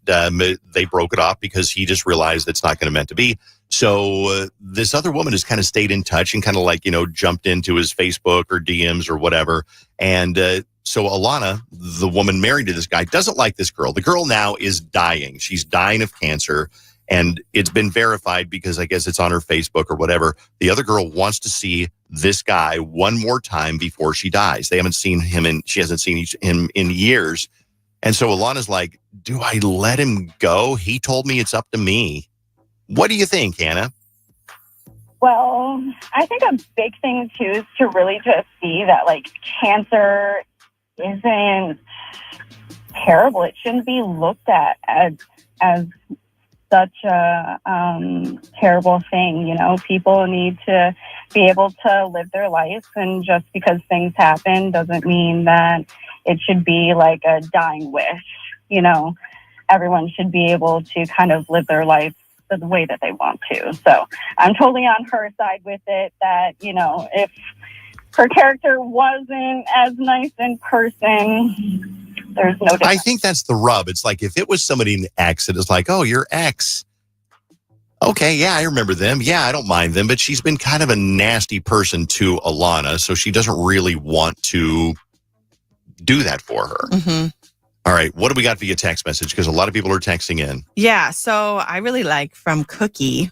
they broke it off because he just realized it's not going to meant to be. So this other woman has kind of stayed in touch and kind of like, jumped into his Facebook or DMs or whatever. And so Alana, the woman married to this guy, doesn't like this girl. The girl now is dying. She's dying of cancer. And it's been verified because I guess it's on her Facebook or whatever. The other girl wants to see this guy one more time before she dies. They haven't seen him she hasn't seen him in years. And so Alana's like, do I let him go? He told me it's up to me. What do you think, Hannah? Well, I think a big thing too is to really just see that like cancer isn't terrible. It shouldn't be looked at as such a terrible thing. People need to be able to live their life, and just because things happen doesn't mean that it should be like a dying wish. Everyone should be able to kind of live their life the way that they want to. So I'm totally on her side with it, that if her character wasn't as nice in person, there's no difference. I think that's the rub. It's like if it was somebody in the ex, it is like, oh, your ex. Okay, yeah, I remember them. Yeah, I don't mind them. But she's been kind of a nasty person to Alana, so she doesn't really want to do that for her. Mm-hmm. All right, what do we got via text message? Because a lot of people are texting in. Yeah, so I really like from Cookie.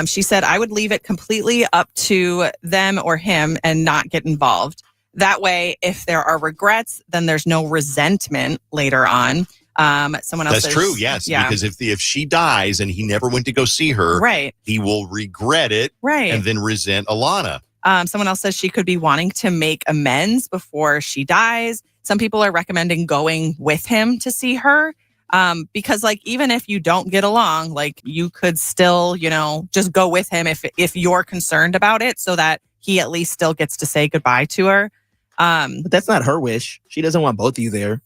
She said, I would leave it completely up to them or him and not get involved. That way, if there are regrets, then there's no resentment later on. Someone else That's true, yes. Yeah. Because if she dies and he never went to go see her, right, he will regret it, right, and then resent Alana. Someone else says she could be wanting to make amends before she dies. Some people are recommending going with him to see her. Because like, even if you don't get along, like you could still, just go with him if you're concerned about it, so that he at least still gets to say goodbye to her. But that's not her wish. She doesn't want both of you there.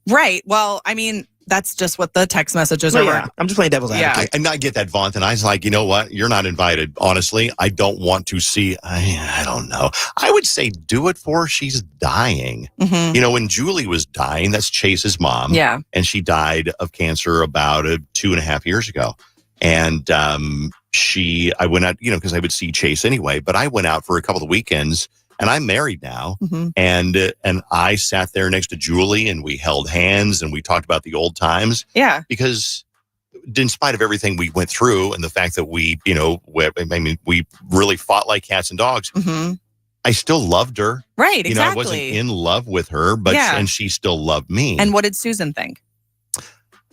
Right. Well, I mean, that's just what the text messages are. Yeah. I'm just playing devil's advocate. I get that, Vaughn. And I was like, you know what? You're not invited. Honestly, I don't want to see. I don't know. I would say do it for her. She's dying. Mm-hmm. When Julie was dying, that's Chase's mom. Yeah. And she died of cancer about 2.5 years ago. And I went out, because I would see Chase anyway, but I went out for a couple of weekends. And I'm married now, mm-hmm. and I sat there next to Julie, and we held hands, and we talked about the old times. Yeah. Because in spite of everything we went through, and the fact that we really fought like cats and dogs, mm-hmm. I still loved her. Right, exactly. I wasn't in love with her, but and she still loved me. And what did Susan think?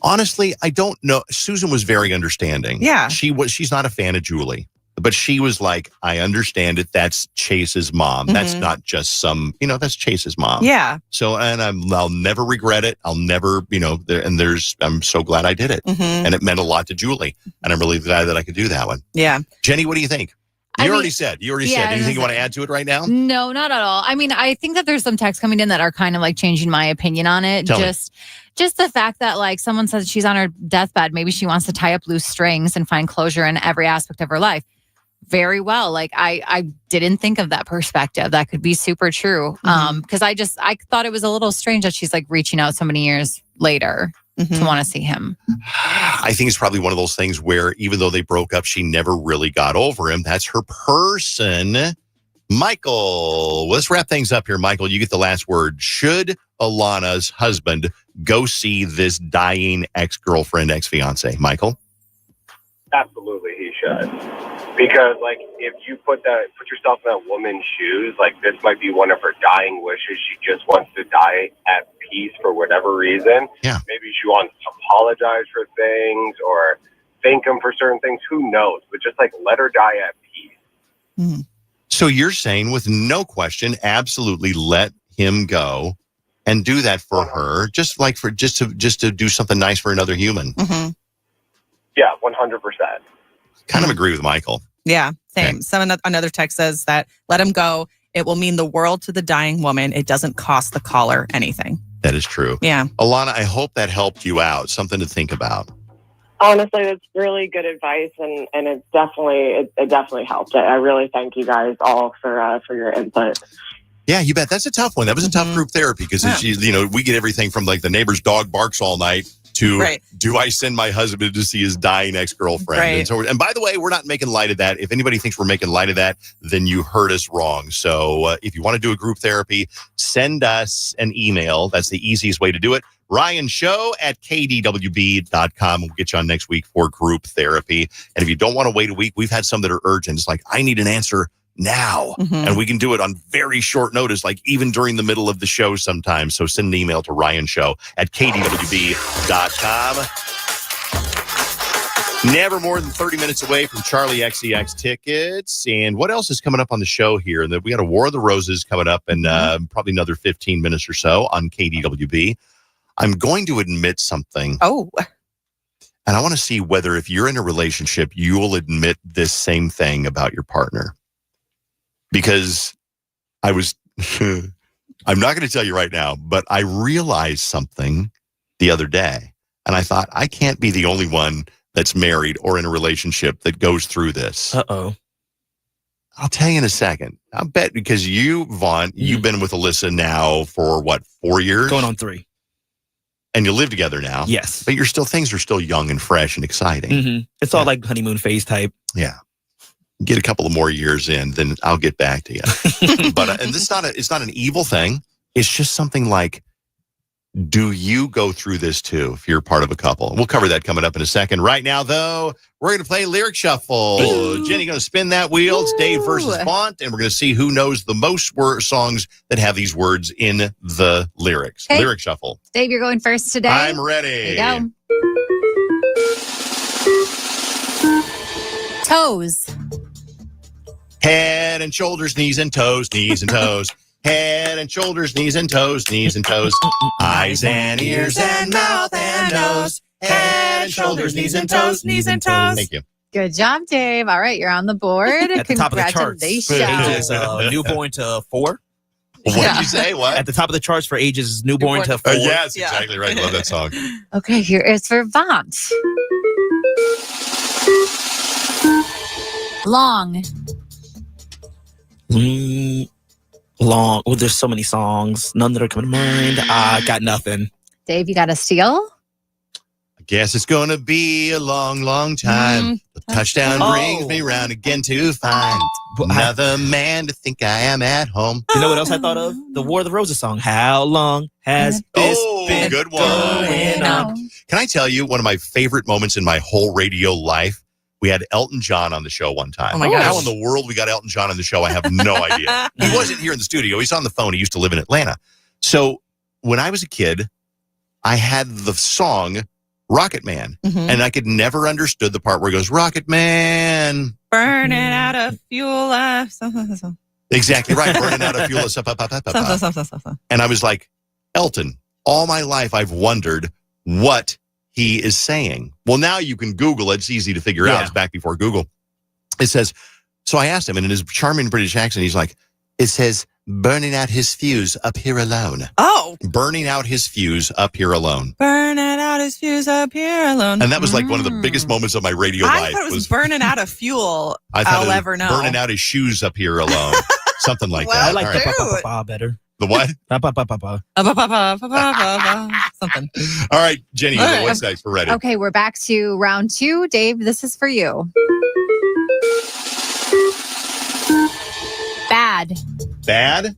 Honestly, I don't know. Susan was very understanding. Yeah. She's not a fan of Julie. But she was like, I understand it. That's Chase's mom. Mm-hmm. That's not just that's Chase's mom. Yeah. So, and I'll never regret it. I'll never, I'm so glad I did it. Mm-hmm. And it meant a lot to Julie. And I'm really glad that I could do that one. Yeah. Jenny, what do you think? You already said. Anything you want to add to it right now? No, not at all. I mean, I think that there's some texts coming in that are kind of like changing my opinion on it. Just the fact that like someone says she's on her deathbed, maybe she wants to tie up loose strings and find closure in every aspect of her life. Very well. Like I didn't think of that perspective. That could be super true. Mm-hmm. Because I thought it was a little strange that she's like reaching out so many years later mm-hmm. to want to see him. I think it's probably one of those things where even though they broke up, she never really got over him. That's her person. Michael, let's wrap things up here. Michael, you get the last word. Should Alana's husband go see this dying ex-girlfriend, ex-fiance? Michael? Absolutely, he should. Because, like, if you put yourself in that woman's shoes, like, this might be one of her dying wishes. She just wants to die at peace for whatever reason. Yeah. Maybe she wants to apologize for things or thank him for certain things. Who knows? But just, like, let her die at peace. Mm-hmm. So you're saying, with no question, absolutely let him go and do that for her, just to do something nice for another human. Mm-hmm. Yeah, 100%. Kind of agree with Michael. Yeah, same. Okay. Another text says that let him go. It will mean the world to the dying woman. It doesn't cost the caller anything. That is true. Yeah. Alana, I hope that helped you out. Something to think about. Honestly, that's really good advice, and it definitely helped. I really thank you guys all for your input. Yeah, you bet. That's a tough one. That was a tough group therapy because we get everything from like the neighbor's dog barks all night to do I send my husband to see his dying ex-girlfriend? Right. And by the way, we're not making light of that. If anybody thinks we're making light of that, then you heard us wrong. So if you want to do a group therapy, send us an email. That's the easiest way to do it. RyanShow@KDWB.com. We'll get you on next week for group therapy. And if you don't want to wait a week, we've had some that are urgent. It's like, I need an answer now. And we can do it on very short notice, like even during the middle of the show sometimes. So send an email to RyanShow@KDWB.com. Never more than 30 minutes away from Charli XCX tickets. And what else is coming up on the show here? We got a War of the Roses coming up in probably another 15 minutes or so on KDWB. I'm going to admit something. Oh. And I want to see whether if you're in a relationship, you will admit this same thing about your partner. Because I'm not going to tell you right now, but I realized something the other day. And I thought, I can't be the only one that's married or in a relationship that goes through this. Uh-oh. I'll tell you in a second. I bet because you, Vaughn, you've been with Alyssa now for 4 years? Going on 3. And you live together now. Yes. But things are still young and fresh and exciting. Mm-hmm. It's all like honeymoon phase type. Yeah. Get a couple of more years in, then I'll get back to you. But and it's not an evil thing. It's just something like, do you go through this too if you're part of a couple? We'll cover that coming up in a second. Right now, though, we're going to play Lyric Shuffle. Ooh. Jenny going to spin that wheel. It's Dave versus Font, and we're going to see who knows the most songs that have these words in the lyrics. Okay. Lyric Shuffle. Dave, you're going first today. I'm ready. There you go. Toes. Head and shoulders, knees and toes, knees and toes. Head and shoulders, knees and toes, knees and toes. Eyes and ears and mouth and nose. Head and shoulders, knees and toes, knees and toes. Thank you. Good job, Dave. All right, you're on the board. At the top of the charts. Congratulations. Ages newborn to 4. What did you say? What? At the top of the charts for ages newborn to 4. Yes, exactly right. Love that song. Okay, here is for Vaunt. Long. Long. Oh, there's so many songs. None that are coming to mind. Got nothing. Dave, you got a steal? I guess it's going to be a long, long time. The touchdown brings me round again to find another man to think I am at home. You know what else I thought of? The War of the Roses song. How long has this been good one. going on? Can I tell you one of my favorite moments in my whole radio life? We had Elton John on the show one time. Oh my gosh. How in the world we got Elton John on the show, I have no idea. He wasn't here in the studio. He's on the phone. He used to live in Atlanta. So when I was a kid, I had the song Rocket Man. And I could never understood the part where it goes, Rocket Man. Burning out of fuel. Exactly right. Burning out of fuel. And I was like, Elton, all my life I've wondered what he is saying. Well, now you can Google it. It's easy to figure out. It's back before Google. It says, so I asked him, and in his charming British accent, he's like, it says, burning out his fuse up here alone. Oh. Burning out his fuse up here alone. Burning out his fuse up here alone. And that was like one of the biggest moments of my radio life. I thought it was burning out of fuel. I thought I'll ever know. Burning out his shoes up here alone. Something like that. I like the better. The what? Something. All right, Jenny, what's next? We're ready. Okay, we're back to round 2. Dave, this is for you. Bad. Bad?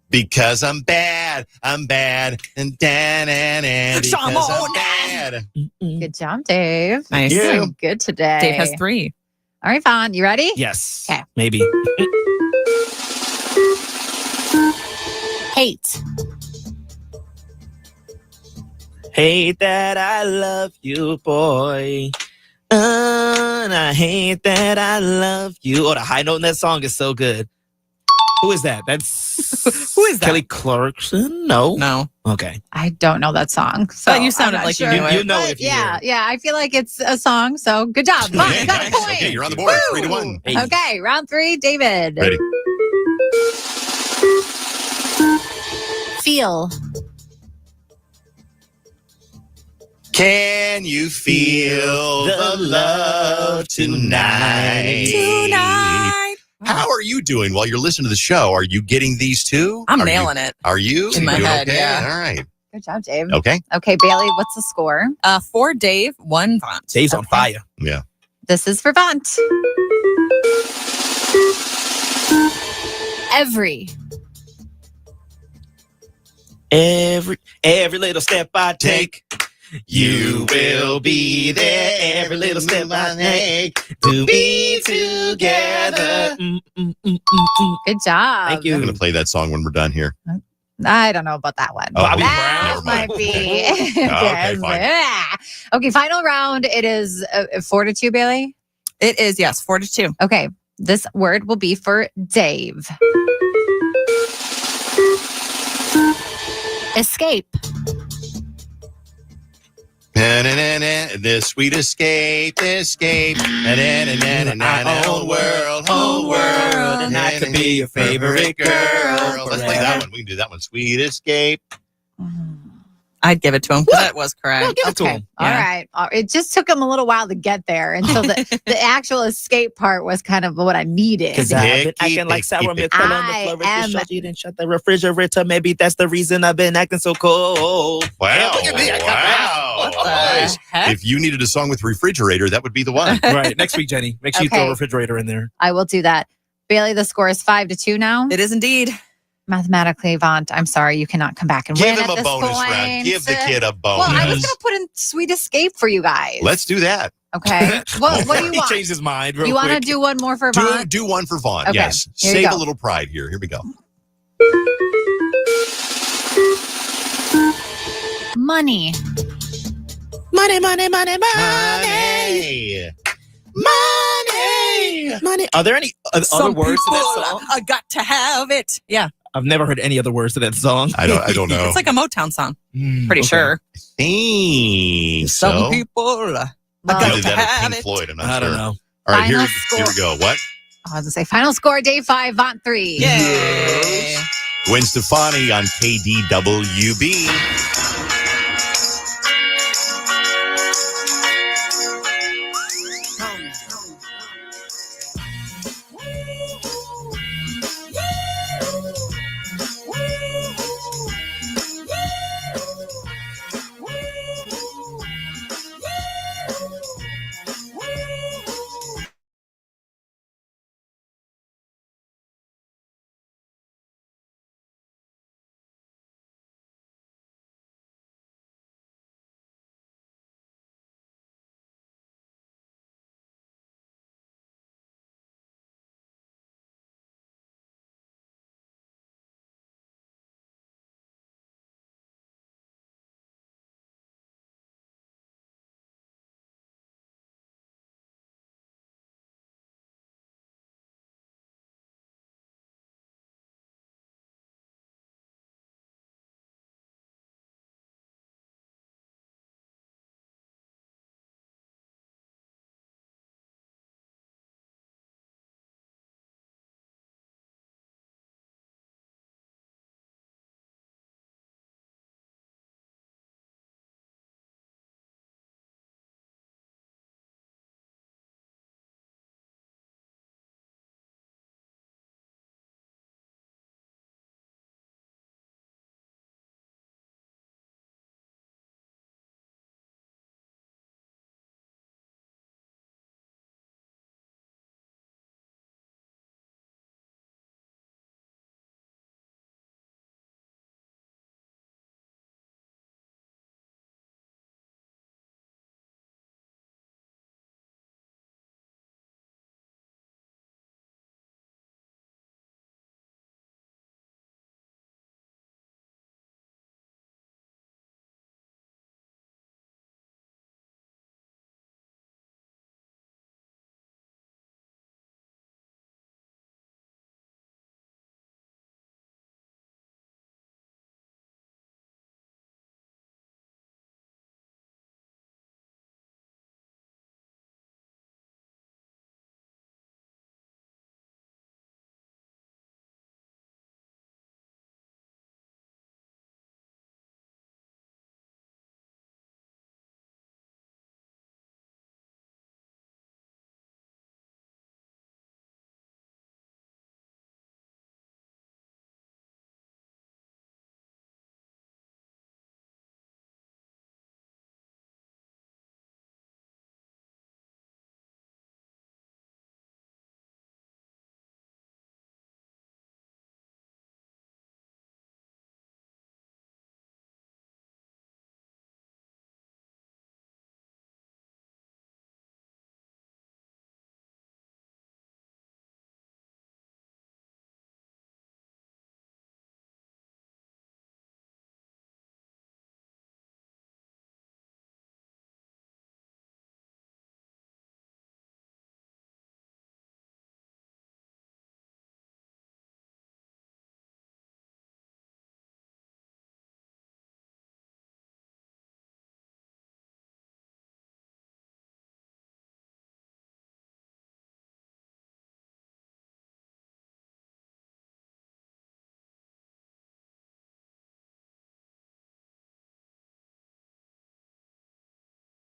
Because I'm bad. I'm bad. And because I'm bad. Good job, Dave. Nice. You're doing good today. Dave has 3. All right, Vaughn, you ready? Yes. Okay. Maybe. Hate. Hate that I love you, boy. And I hate that I love you. Oh, the high note in that song is so good. Who is that? That's Who is that? Kelly Clarkson? No. No. Okay. I don't know that song. So But you sounded like you knew it. You know it if you hear it. Yeah. I feel like it's a song. So good job. Vaughn, you got a point. Okay, you're on the board. 3-1. Hey. Okay, round 3, David. Ready? Feel. Can you feel the love tonight? How are you doing while you're listening to the show? Are you getting these two? I'm nailing it. Are you? In my doing head, okay? yeah. All right. Good job, Dave. Okay. Okay, Bailey, what's the score? 4 Dave, 1 Vaughn. Dave's on fire. Yeah. This is for Vaughn. Every little step I take, you will be there. Every little step I take to be together. Good job. Thank you. I'm going to play that song when we're done here. I don't know about that one. Oh, Bobby that Brown? Never might mind. be. Okay, fine. Okay, final round. It is 4-2, Bailey. It is, yes, 4-2. Okay, this word will be for Dave. Escape. The sweet escape. Whole world, and I could be your favorite girl. Let's play that one. We can do that one. Sweet escape. I'd give it to him because that was correct. Yeah, give it to him. All right. It just took him a little while to get there. And so the actual escape part was kind of what I needed. Because I've been acting like sour milk fell on the floor. You didn't shut the refrigerator. Maybe that's the reason I've been acting so cold. Wow. Look at me. What the Nice. heck? If you needed a song with refrigerator, that would be the one. Right. Next week, Jenny. Make sure you throw a refrigerator in there. I will do that. Bailey, the score is 5-2 now. It is indeed. Mathematically, Vaughn, I'm sorry, you cannot come back and Give win him at a this bonus point. round. Give the kid a bonus. Well, I was going to put in Sweet Escape for you guys. Let's do that. Okay. What do you He want? changed his mind real You want to quick. do one more for Vaughn? Do one for Vaughn. Okay, Yes. here you Save go. a little pride here. Here we go. Money. Money. Are there any other Some words to that people, song? I got to have it. Yeah. I've never heard any other words to that song. I don't know. It's like a Motown song. Pretty okay. sure. Some So. people, I got Either to that or have Pink it. Floyd. I'm not I sure. don't know. All right, Final here we go. What? I was going to say final score, Dave 5, Vaughn 3. Yay. Gwen Stefani on KDWB.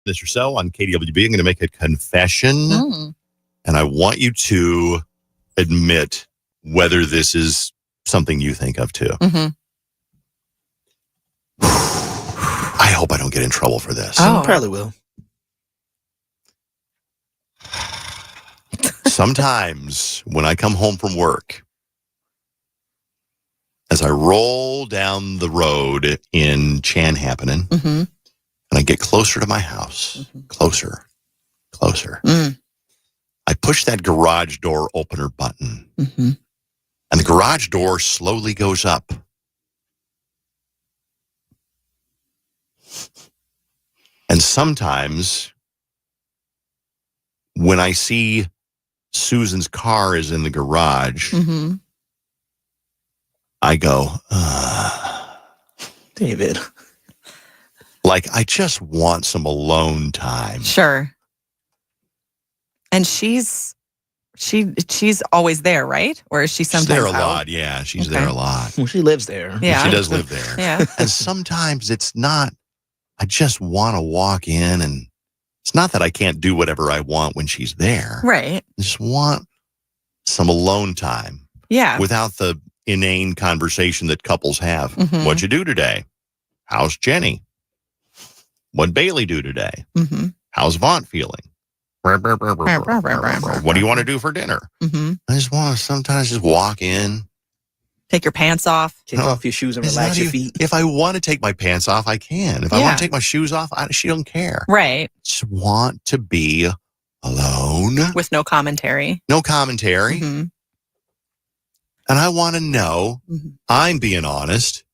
this or so on KDWB. I'm going to make a confession, and I want you to admit whether this is something you think of too. I hope I don't get in trouble for this. Oh, probably will. Sometimes when I come home from work, as I roll down the road in Chanhappenen, and I get closer to my house, closer, I push that garage door opener button, and the garage door slowly goes up. And sometimes when I see Susan's car is in the garage, I go, David. Like, I just want some alone time. Sure. And she's always there, right? Or is she sometimes She's there a out? lot, yeah. She's there a lot. Well, she lives there. Yeah. She does live there. Yeah. And sometimes it's not, I just want to walk in, and it's not that I can't do whatever I want when she's there. Right. I just want some alone time. Yeah. Without the inane conversation that couples have. What'd you do today? How's Jenny? What'd Bailey do today? How's Vaughn feeling? What do you want to do for dinner? I just want to sometimes just walk in. Take your pants off. Kick off your shoes and relax your feet. If I want to take my pants off, I can. If I want to take my shoes off, she don't care. Right. Just want to be alone. With no commentary. No commentary. And I want to know I'm being honest.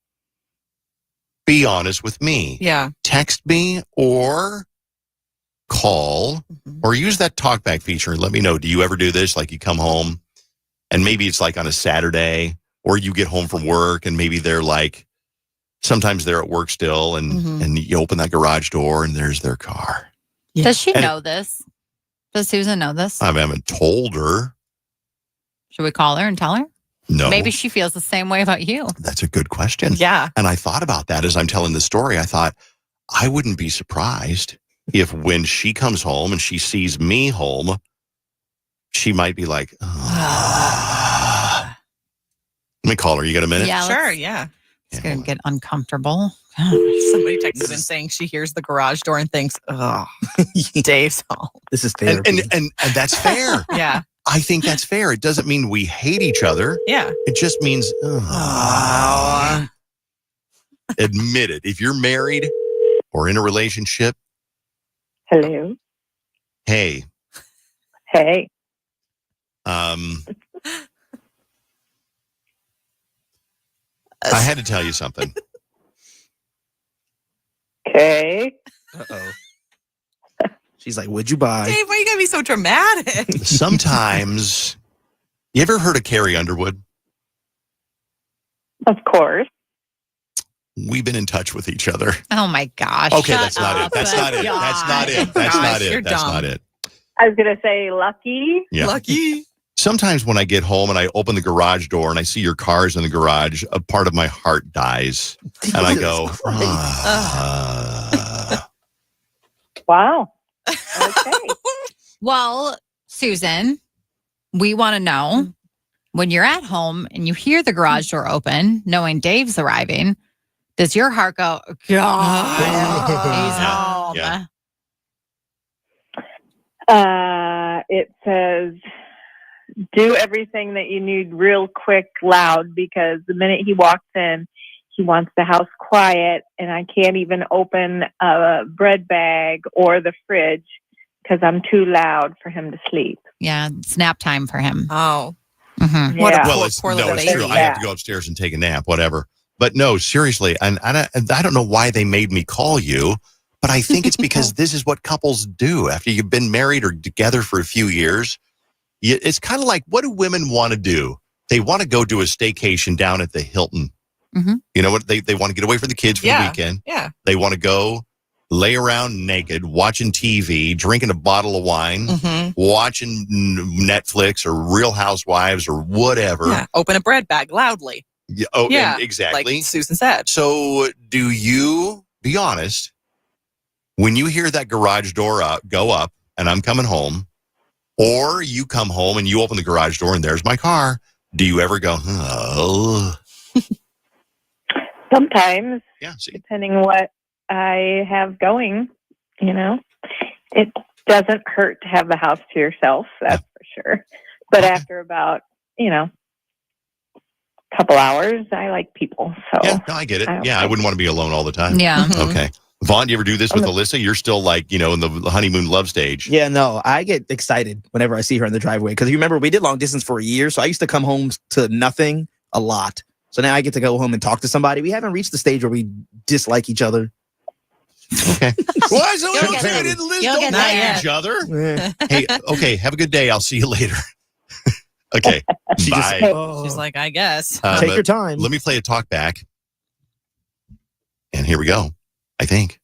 Be honest with me. Yeah. Text me or call or use that talkback feature and let me know. Do you ever do this? Like, you come home and maybe it's like on a Saturday, or you get home from work and maybe they're like, sometimes they're at work still, and you open that garage door and there's their car. Yeah. Does she know this? Does Susan know this? I haven't told her. Should we call her and tell her? No. Maybe she feels the same way about you. That's a good question. Yeah. And I thought about that as I'm telling the story. I thought, I wouldn't be surprised if when she comes home and she sees me home, she might be like, Let me call her. You got a minute? Yeah, sure, yeah. It's going to get uncomfortable. Somebody texted in saying she hears the garage door and thinks, oh, Dave's home. This is therapy. And that's fair. Yeah. I think that's fair. It doesn't mean we hate each other. Yeah. It just means, admit it. If you're married or in a relationship. Hello. Hey. Hey. I had to tell you something. Okay. Uh-oh. She's like, what'd you buy? Dave, why you gotta be so dramatic? Sometimes, you ever heard of Carrie Underwood? Of course. We've been in touch with each other. Oh my gosh. Okay, that's not it. That's not it. That's not it. That's not it. That's not it. I was going to say lucky. Yeah. Lucky. Sometimes when I get home and I open the garage door and I see your cars in the garage, a part of my heart dies. And I go, Wow. Okay. Well, Susan, we want to know, when you're at home and you hear the garage door open, knowing Dave's arriving, does your heart go, God, he's home? Yeah. It says, do everything that you need real quick, loud, because the minute he walks in, he wants the house quiet, and I can't even open a bread bag or the fridge because I'm too loud for him to sleep. Yeah, it's nap time for him. Oh. Mm-hmm. What a well, poor little it's baby. true. I have to go upstairs and take a nap, whatever. But no, seriously, and I don't know why they made me call you, but I think it's because this is what couples do after you've been married or together for a few years. It's kind of like, what do women want to do? They want to go do a staycation down at the Hilton. Mm-hmm. You know what? They want to get away from the kids for the weekend. Yeah. They want to go lay around naked, watching TV, drinking a bottle of wine, watching Netflix or Real Housewives or whatever. Yeah. Open a bread bag loudly. Yeah. Oh, yeah. Exactly. Like Susan said. So do you, be honest, when you hear that garage door go up and I'm coming home, or you come home and you open the garage door and there's my car, do you ever go, oh? Sometimes, yeah, depending what I have going, it doesn't hurt to have the house to yourself, that's for sure. But after about, couple hours, I like people. So yeah, no, I get it. I wouldn't want to be alone all the time. Yeah. Okay. Vaughn, do you ever do this with Alyssa? You're still like, in the honeymoon love stage. Yeah, no, I get excited whenever I see her in the driveway. Because you remember, we did long distance for a year. So I used to come home to nothing a lot. So now I get to go home and talk to somebody. We haven't reached the stage where we dislike each other. Okay. Why is it okay? Don't like each other. Yeah. Hey, okay, have a good day. I'll see you later. Okay. Bye. She's like, I guess. Take your time. Let me play a talk back. And here we go, I think.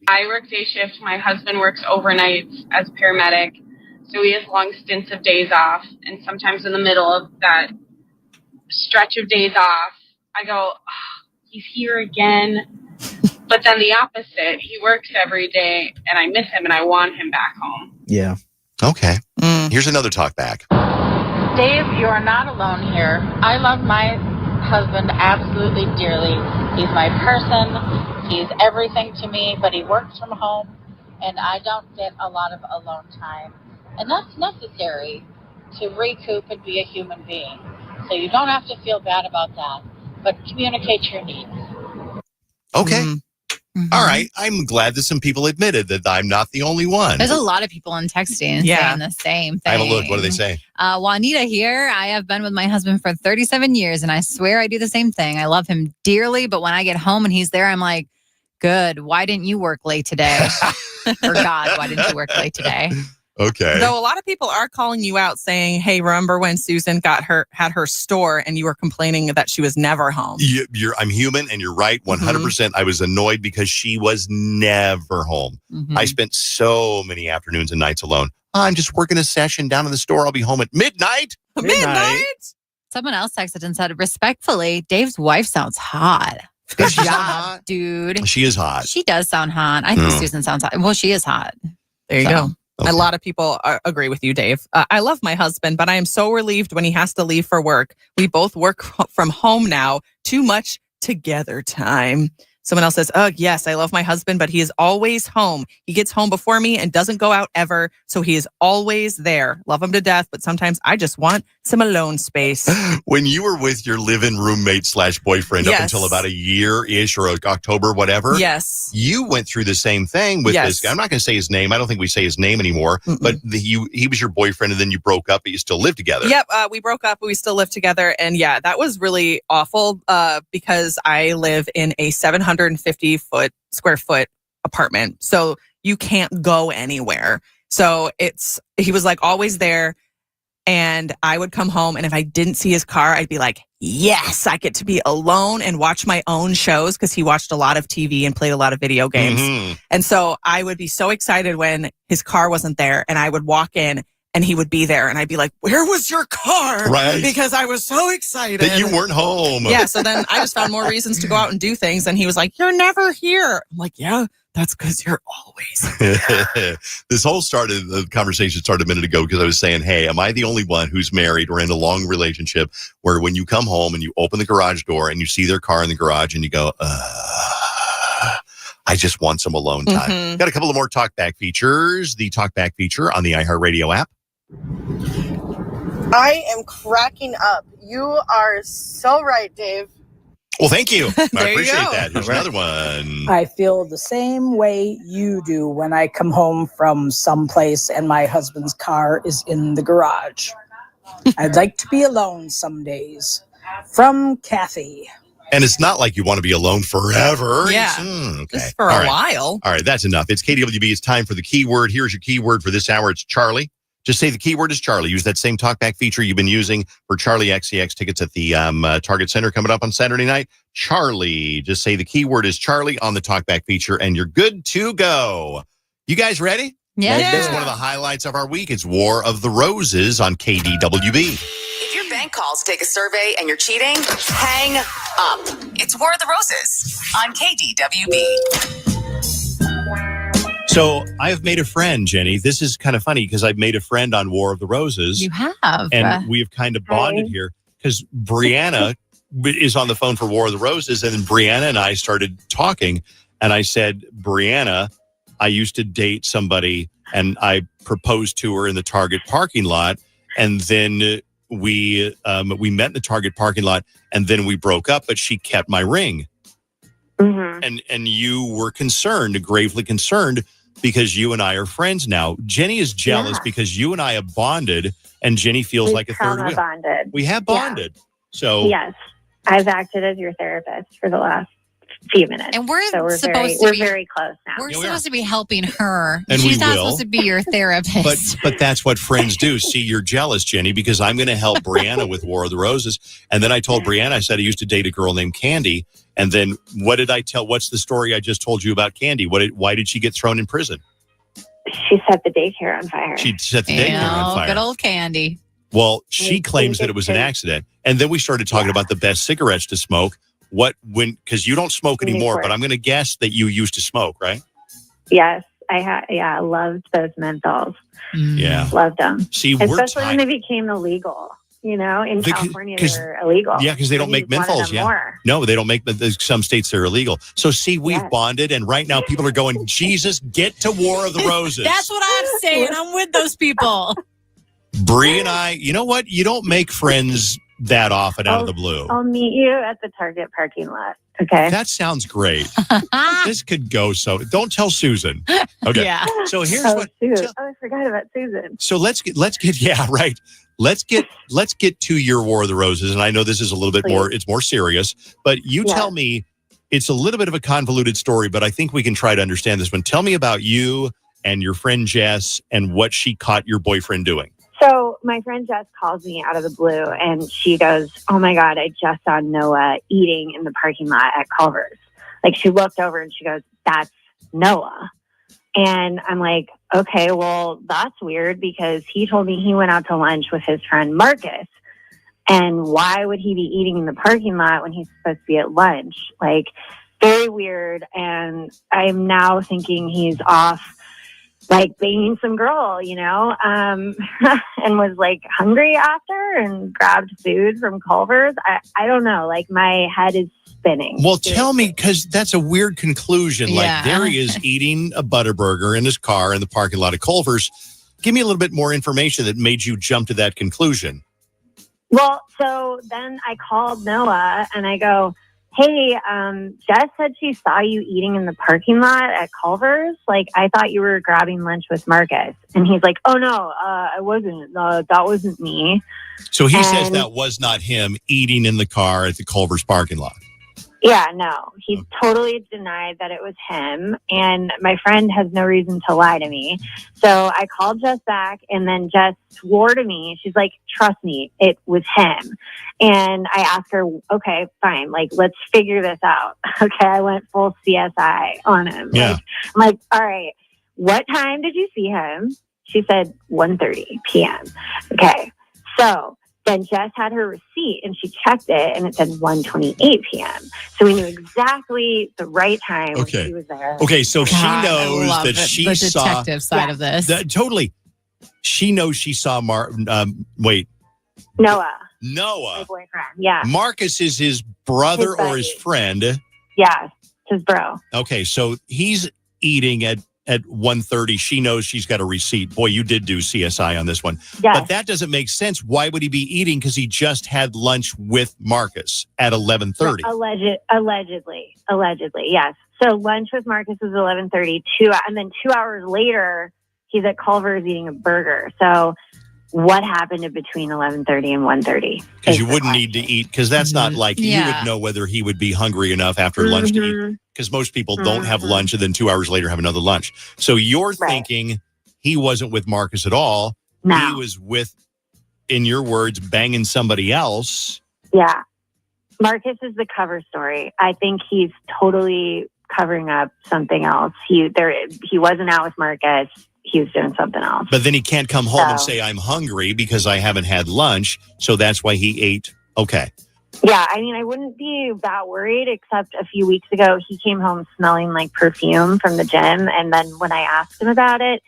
I work day shift. My husband works overnight as a paramedic. So he has long stints of days off. And sometimes in the middle of that stretch of days off, I go, oh, he's here again. But then the opposite, he works every day and I miss him and I want him back home. Yeah. Okay. Here's another talk back. Dave, you are not alone here. I love my husband absolutely dearly. He's my person. He's everything to me, but he works from home, and I don't get a lot of alone time. And that's necessary to recoup and be a human being. So you don't have to feel bad about that, but communicate your needs. Okay. All right. I'm glad that some people admitted that I'm not the only one. There's a lot of people in texting saying the same thing. I have a look. What do they say? Juanita here. I have been with my husband for 37 years, and I swear I do the same thing. I love him dearly, but when I get home and he's there, I'm like, good. Why didn't you work late today? Or God, why didn't you work late today? Okay. Though a lot of people are calling you out saying, hey, remember when Susan had her store and you were complaining that she was never home? I'm human and you're right. 100%. I was annoyed because she was never home. I spent so many afternoons and nights alone. I'm just working a session down in the store. I'll be home at midnight. Midnight? Someone else texted and said, respectfully, Dave's wife sounds hot. Good job, dude. She is hot. She does sound hot. I think Susan sounds hot. Well, she is hot. There you go. Okay. A lot of people agree with you, Dave. I love my husband, but I am so relieved when he has to leave for work. We both work from home now. Too much together time. Someone else says, yes, I love my husband, but he is always home. He gets home before me and doesn't go out ever. So he is always there. Love him to death, but sometimes I just want some alone space. When you were with your live-in roommate / boyfriend up until about a year-ish or October, whatever. Yes. You went through the same thing with this guy. I'm not going to say his name. I don't think we say his name anymore. But he was your boyfriend and then you broke up, but you still live together. Yep. We broke up, but we still live together. And yeah, that was really awful because I live in a 750 square foot apartment. So you can't go anywhere. So he was like always there. And I would come home, and if I didn't see his car, I'd be like, yes, I get to be alone and watch my own shows, because he watched a lot of TV and played a lot of video games. And so I would be so excited when his car wasn't there, and I would walk in and he would be there, and I'd be like, where was your car? Right. Because I was so excited that you weren't home. Yeah. So then I just found more reasons to go out and do things. And he was like, you're never here. I'm like, yeah, that's because you're always here. This whole the conversation started a minute ago because I was saying, hey, am I the only one who's married or in a long relationship where when you come home and you open the garage door and you see their car in the garage and you go, I just want some alone time. Got a couple of more talkback features. The talkback feature on the iHeartRadio app. I am cracking up. You are so right, Dave. Well, thank you. I appreciate that. Here's another one. I feel the same way you do when I come home from someplace and my husband's car is in the garage. I'd like to be alone some days. From Kathy. And it's not like you want to be alone forever. Yeah. Okay. Just for a while. All right, that's enough. It's KDWB. It's time for the keyword. Here's your keyword for this hour. It's Charlie. Just say the keyword is Charlie. Use that same talkback feature you've been using for Charli XCX tickets at the Target Center coming up on Saturday night. Charlie. Just say the keyword is Charlie on the talkback feature, and you're good to go. You guys ready? Yeah. This is one of the highlights of our week. It's War of the Roses on KDWB. If your bank calls to take a survey and you're cheating, hang up. It's War of the Roses on KDWB. So I've made a friend, Jenny. This is kind of funny because I've made a friend on War of the Roses. You have. And we've kind of bonded here because Brianna is on the phone for War of the Roses. And then Brianna and I started talking. And I said, Brianna, I used to date somebody and I proposed to her in the Target parking lot. And then we met in the Target parking lot and then we broke up, but she kept my ring. Mm-hmm. And you were concerned, gravely concerned, because you and I are friends now. Jenny is jealous because you and I have bonded, and Jenny feels like a third wheel. Bonded. We have bonded. Yeah. So yes, I've acted as your therapist for the last few minutes, and we're very close now. We're supposed to be helping her. And she's we not will. supposed to be your therapist. But that's what friends do. See, you're jealous, Jenny, because I'm going to help Brianna with War of the Roses. And then I told Brianna, I said I used to date a girl named Candy. And then what did I tell? What's the story I just told you about Candy? Why did she get thrown in prison? She set the daycare on fire. She set the daycare on fire. Good old Candy. Well, she claims that it was an accident. And then we started talking about the best cigarettes to smoke. Because you don't smoke anymore, but I'm going to guess that you used to smoke, right? Yes, I loved those menthols. Yeah. Loved them. See, especially when they became illegal. In California, they're illegal. Yeah, because they don't make menthols. Yeah. No, they don't make. Some states they're illegal. So see, we've bonded, and right now people are going, Jesus, get to War of the Roses. That's what I'm saying. I'm with those people. Bree and I, you know what? You don't make friends that often out of the blue. I'll meet you at the Target parking lot. Okay. That sounds great. This could go so. Don't tell Susan. Okay. Yeah. So here's Susan. I forgot about Susan. So let's get yeah, right. Let's get to your War of the Roses. And I know this is a little bit more, it's more serious, but you tell me, it's a little bit of a convoluted story, but I think we can try to understand this one. Tell me about you and your friend Jess and what she caught your boyfriend doing. So my friend Jess calls me out of the blue and she goes, oh my God, I just saw Noah eating in the parking lot at Culver's. Like she looked over and she goes, that's Noah. And I'm like, okay, well, that's weird because he told me he went out to lunch with his friend Marcus. And why would he be eating in the parking lot when he's supposed to be at lunch? Like, very weird. And I'm now thinking he's off, like, banging some girl, and was, like, hungry after and grabbed food from Culver's. I don't know. Like, my head is spinning. Well, tell me, because that's a weird conclusion. Yeah. Like, there he is eating a Butterburger in his car in the parking lot of Culver's. Give me a little bit more information that made you jump to that conclusion. Well, so then I called Noah and I go, hey, Jess said she saw you eating in the parking lot at Culver's. Like, I thought you were grabbing lunch with Marcus. And he's like, oh, no, I wasn't. That wasn't me. So he says that was not him eating in the car at the Culver's parking lot. Yeah, no, he totally denied that it was him. And my friend has no reason to lie to me. So I called Jess back and then Jess swore to me. She's like, trust me, it was him. And I asked her, okay, fine. Like, let's figure this out. Okay. I went full CSI on him. Yeah. I'm like, all right, what time did you see him? She said 1:30 p.m. Okay. So then Jess had her receipt and she checked it and it said 1:28 p.m. So we knew exactly the right time when she was there. Okay, so she knows that she saw the detective side of this. Totally. She knows she saw Noah. Noah. My boyfriend. Yeah. Marcus is his brother His or his friend. Yeah. His bro. Okay, so he's eating at 1:30. She knows she's got a receipt. Boy, you did do CSI on this one. Yes. But that doesn't make sense. Why would he be eating? Because he just had lunch with Marcus at 11:30. Allegedly, yes. So lunch with Marcus is 11:30, and then 2 hours later, he's at Culver's eating a burger. So what happened in between 11:30 and 1:30? Because you wouldn't need to eat, because that's not like you would know whether he would be hungry enough after lunch to eat. Because most people don't have lunch and then 2 hours later have another lunch. So you're thinking he wasn't with Marcus at all. No. He was with, in your words, banging somebody else. Yeah. Marcus is the cover story. I think he's totally covering up something else. He wasn't out with Marcus. He was doing something else. But then he can't come home and say, I'm hungry because I haven't had lunch. So that's why he ate. Okay. Yeah, I mean, I wouldn't be that worried, except a few weeks ago, he came home smelling like perfume from the gym. And then when I asked him about it,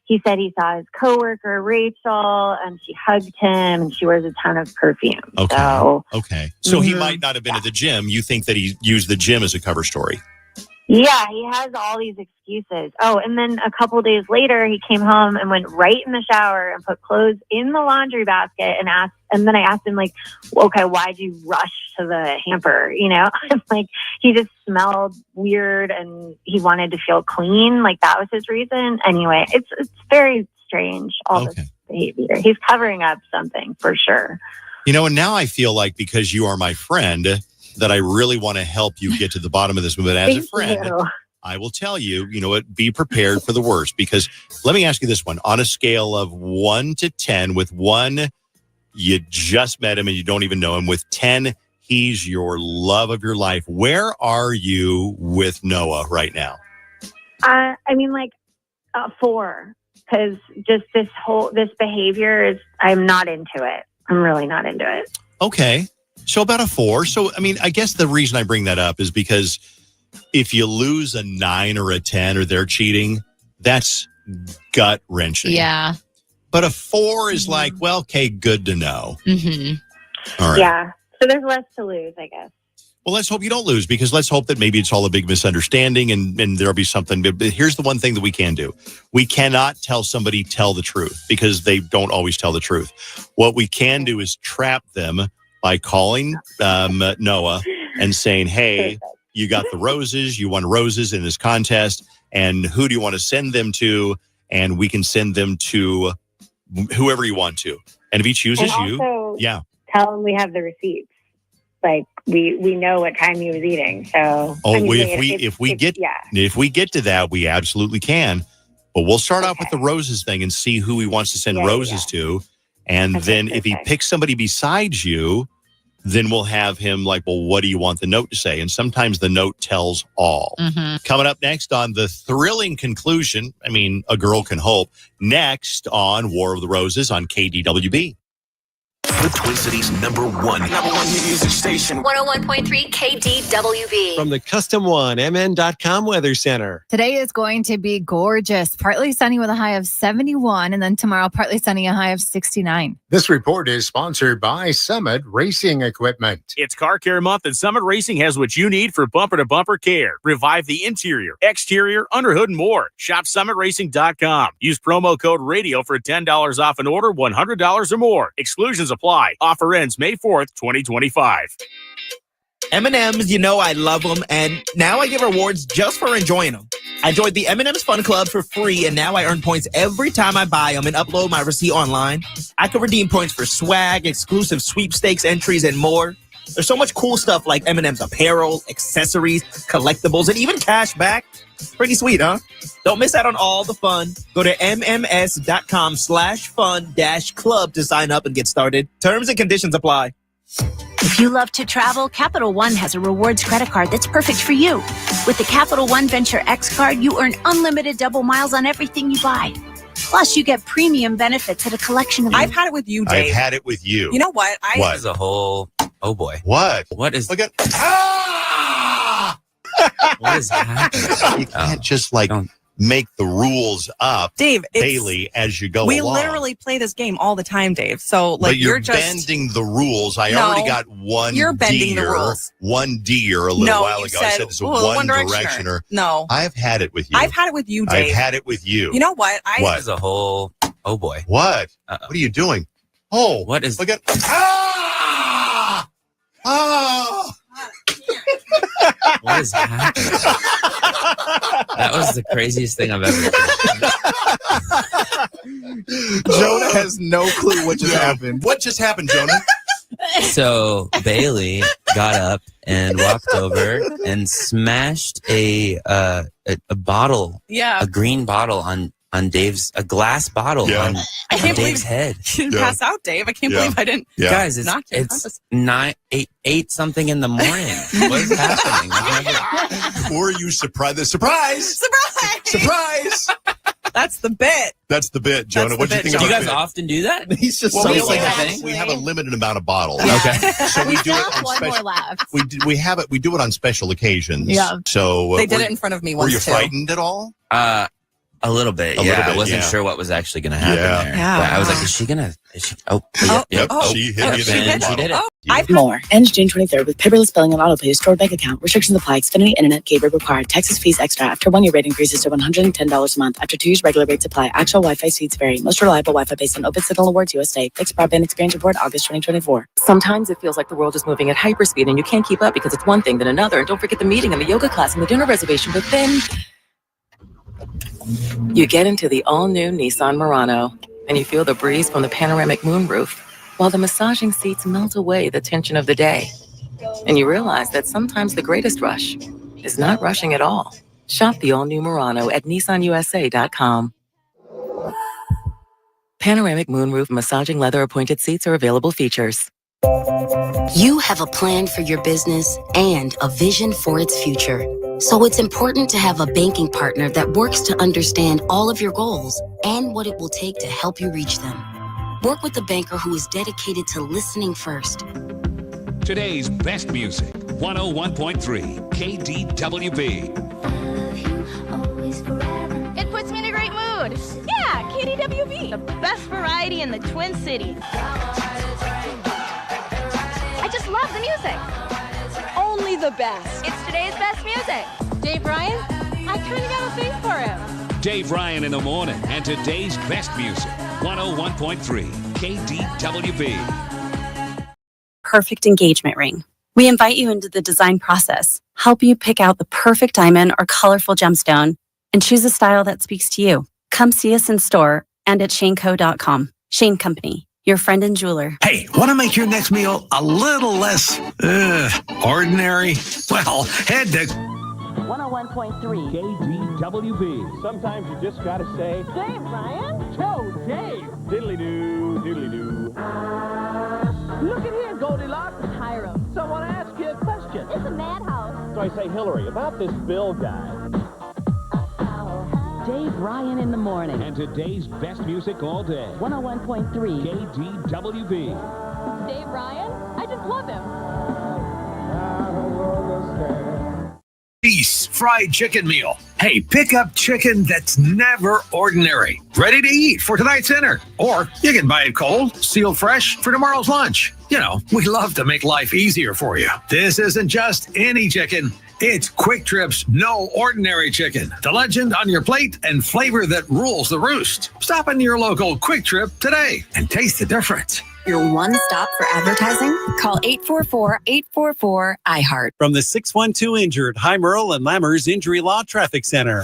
he said he saw his coworker, Rachel, and she hugged him, and she wears a ton of perfume. Okay. So he might not have been at the gym. You think that he used the gym as a cover story? Yeah, he has all these excuses. Oh, and then a couple days later, he came home and went right in the shower and put clothes in the laundry basket and then I asked him, like, okay, why'd you rush to the hamper? You know, like, he just smelled weird and he wanted to feel clean. Like, that was his reason. Anyway, it's very strange, all this behavior. He's covering up something for sure. You know, and now I feel like because you are my friend, that I really want to help you get to the bottom of this. But as a friend, I will tell you, you know what, be prepared for the worst. Because let me ask you this one. On a scale of 1 to 10, with 1, you just met him and you don't even know him. With 10, he's your love of your life. Where are you with Noah right now? I mean, like 4. Because just this behavior is, I'm not into it. I'm really not into it. Okay. So about a 4. So, I mean, I guess the reason I bring that up is because if you lose a 9 or a 10 or they're cheating, that's gut wrenching. Yeah. But a 4 is like, well, okay, good to know. Mm-hmm. All right. Yeah. So there's less to lose, I guess. Well, let's hope you don't lose, because let's hope that maybe it's all a big misunderstanding and there'll be something. But here's the one thing that we can do. We cannot tell somebody tell the truth, because they don't always tell the truth. What we can do is trap them by calling Noah and saying, hey, you got the roses, you won roses in this contest, and who do you want to send them to? And we can send them to whoever you want to. And if he chooses and also, tell him we have the receipts. Like, we know what time he was eating. So if we get to that, we absolutely can. But we'll start off with the roses thing and see who he wants to send roses to. And then if he picks somebody besides you, then we'll have him like, well, what do you want the note to say? And sometimes the note tells all. Mm-hmm. Coming up next on the thrilling conclusion, I mean, a girl can hope, next on War of the Roses on KDWB. The Twin Cities number one music station. 101.3 KDWB. From the Custom One, MN.com Weather Center. Today is going to be gorgeous. Partly sunny with a high of 71, and then tomorrow partly sunny, a high of 69. This report is sponsored by Summit Racing Equipment. It's Car Care Month, and Summit Racing has what you need for bumper-to-bumper care. Revive the interior, exterior, underhood, and more. Shop SummitRacing.com. Use promo code RADIO for $10 off an order, $100 or more. Exclusions apply. Offer ends May 4th, 2025. M&M's, you know I love them, and now I give rewards just for enjoying them. I joined the M&M's Fun Club for free, and now I earn points every time I buy them and upload my receipt online. I can redeem points for swag, exclusive sweepstakes entries, and more. There's so much cool stuff like M&M's apparel, accessories, collectibles, and even cash back. Pretty sweet, huh? Don't miss out on all the fun. Go to mms.com/fun-club to sign up and get started. Terms and conditions apply. If you love to travel, Capital One has a rewards credit card that's perfect for you. With the Capital One Venture X card, you earn unlimited double miles on everything you buy. Plus, you get premium benefits at a collection of... I've had it with you, Dave. I've had it with you. You know what? What is a whole... Oh, boy. What? What is... Look at... What is happening? You can't just make the rules up, Dave, Bailey, as you go we along. literally play this game all the time, Dave. So but you're just bending the rules. I already got one. You're bending the rules. One deer a little while ago. I said it's a one directioner. No, I've had it with you. I've had it with you, Dave. I've had it with you. You know what? What is a whole... Oh, boy. What? What are you doing? Oh, what is... Look at... Ah! Ah! What is happening? That was the craziest thing I've ever done. Jonah has no clue what just happened. What just happened, Jonah? So Bailey got up and walked over and smashed a bottle, a green bottle on Dave's, a glass bottle on Dave's head. You didn't pass out, Dave. I can't believe I didn't. Guys, it's 8 something in the morning. What is happening? Were you surprised? Surprise! Surprise! Surprise! That's the bit. That's the bit, Jonah. What do you think Do about you guys it? often do that? He's just we have a limited amount of bottles. Okay. So we do it on One special. more left. We do it on special occasions. Yeah. So They did it in front of me once, Were you too. frightened at all? A little bit, A yeah. little bit, I wasn't yeah. sure what was actually going to happen Yeah. there. Yeah. But I was like, is she going to? Yep. She hit me there. And she did it. More. Ends June 23rd with paperless billing and autopay stored bank account. Restrictions apply. Xfinity Internet gateway required. Texas fees extra. After 1 year rate increases to $110 a month. After 2 years regular rates apply. Actual Wi-Fi speeds vary. Most reliable Wi-Fi based on Open Signal Awards USA. Fixed Broadband Experience Report August 2024. Sometimes it feels like the world is moving at hyperspeed and you can't keep up because it's one thing then another. And don't forget the meeting and the yoga class and the dinner reservation. But then you get into the all-new Nissan Murano and you feel the breeze from the panoramic moonroof while the massaging seats melt away the tension of the day. And you realize that sometimes the greatest rush is not rushing at all. Shop the all-new Murano at nissanusa.com. Panoramic moonroof massaging leather appointed seats are available features. You have a plan for your business and a vision for its future. So it's important to have a banking partner that works to understand all of your goals and what it will take to help you reach them. Work with a banker who is dedicated to listening first. Today's best music, 101.3 KDWB. It puts me in a great mood. Yeah, KDWB. The best variety in the Twin Cities. I just love the music. Only the best. It's today's best music. Dave Ryan, I kind of got a thing for him. Dave Ryan in the morning and today's best music, 101.3 KDWB. Perfect engagement ring. We invite you into the design process, help you pick out the perfect diamond or colorful gemstone, and choose a style that speaks to you. Come see us in store and at shaneco.com. Shane Company, your friend and jeweler. Hey, want to make your next meal a little less ordinary? Well, head to 101.3 KDWB. Sometimes you just gotta say, Dave Ryan? Joe, Dave. Diddly-doo, diddly-doo. Look at here, Goldilocks. Hiram. Someone asked you a question. It's a madhouse. So I say, Hillary, about this Bill guy. Dave Ryan in the morning. And today's best music all day. 101.3 KDWB. Dave Ryan? I just love him. Peace fried chicken meal. Hey, pick up chicken that's never ordinary. Ready to eat for tonight's dinner. Or you can buy it cold, sealed fresh for tomorrow's lunch. You know, we love to make life easier for you. This isn't just any chicken. It's Quick Trip's No Ordinary Chicken. The legend on your plate and flavor that rules the roost. Stop in your local Quick Trip today and taste the difference. Your one stop for advertising? Call 844-844-iHeart. From the 612 Injured, High Merle and Lammers Injury Law Traffic Center.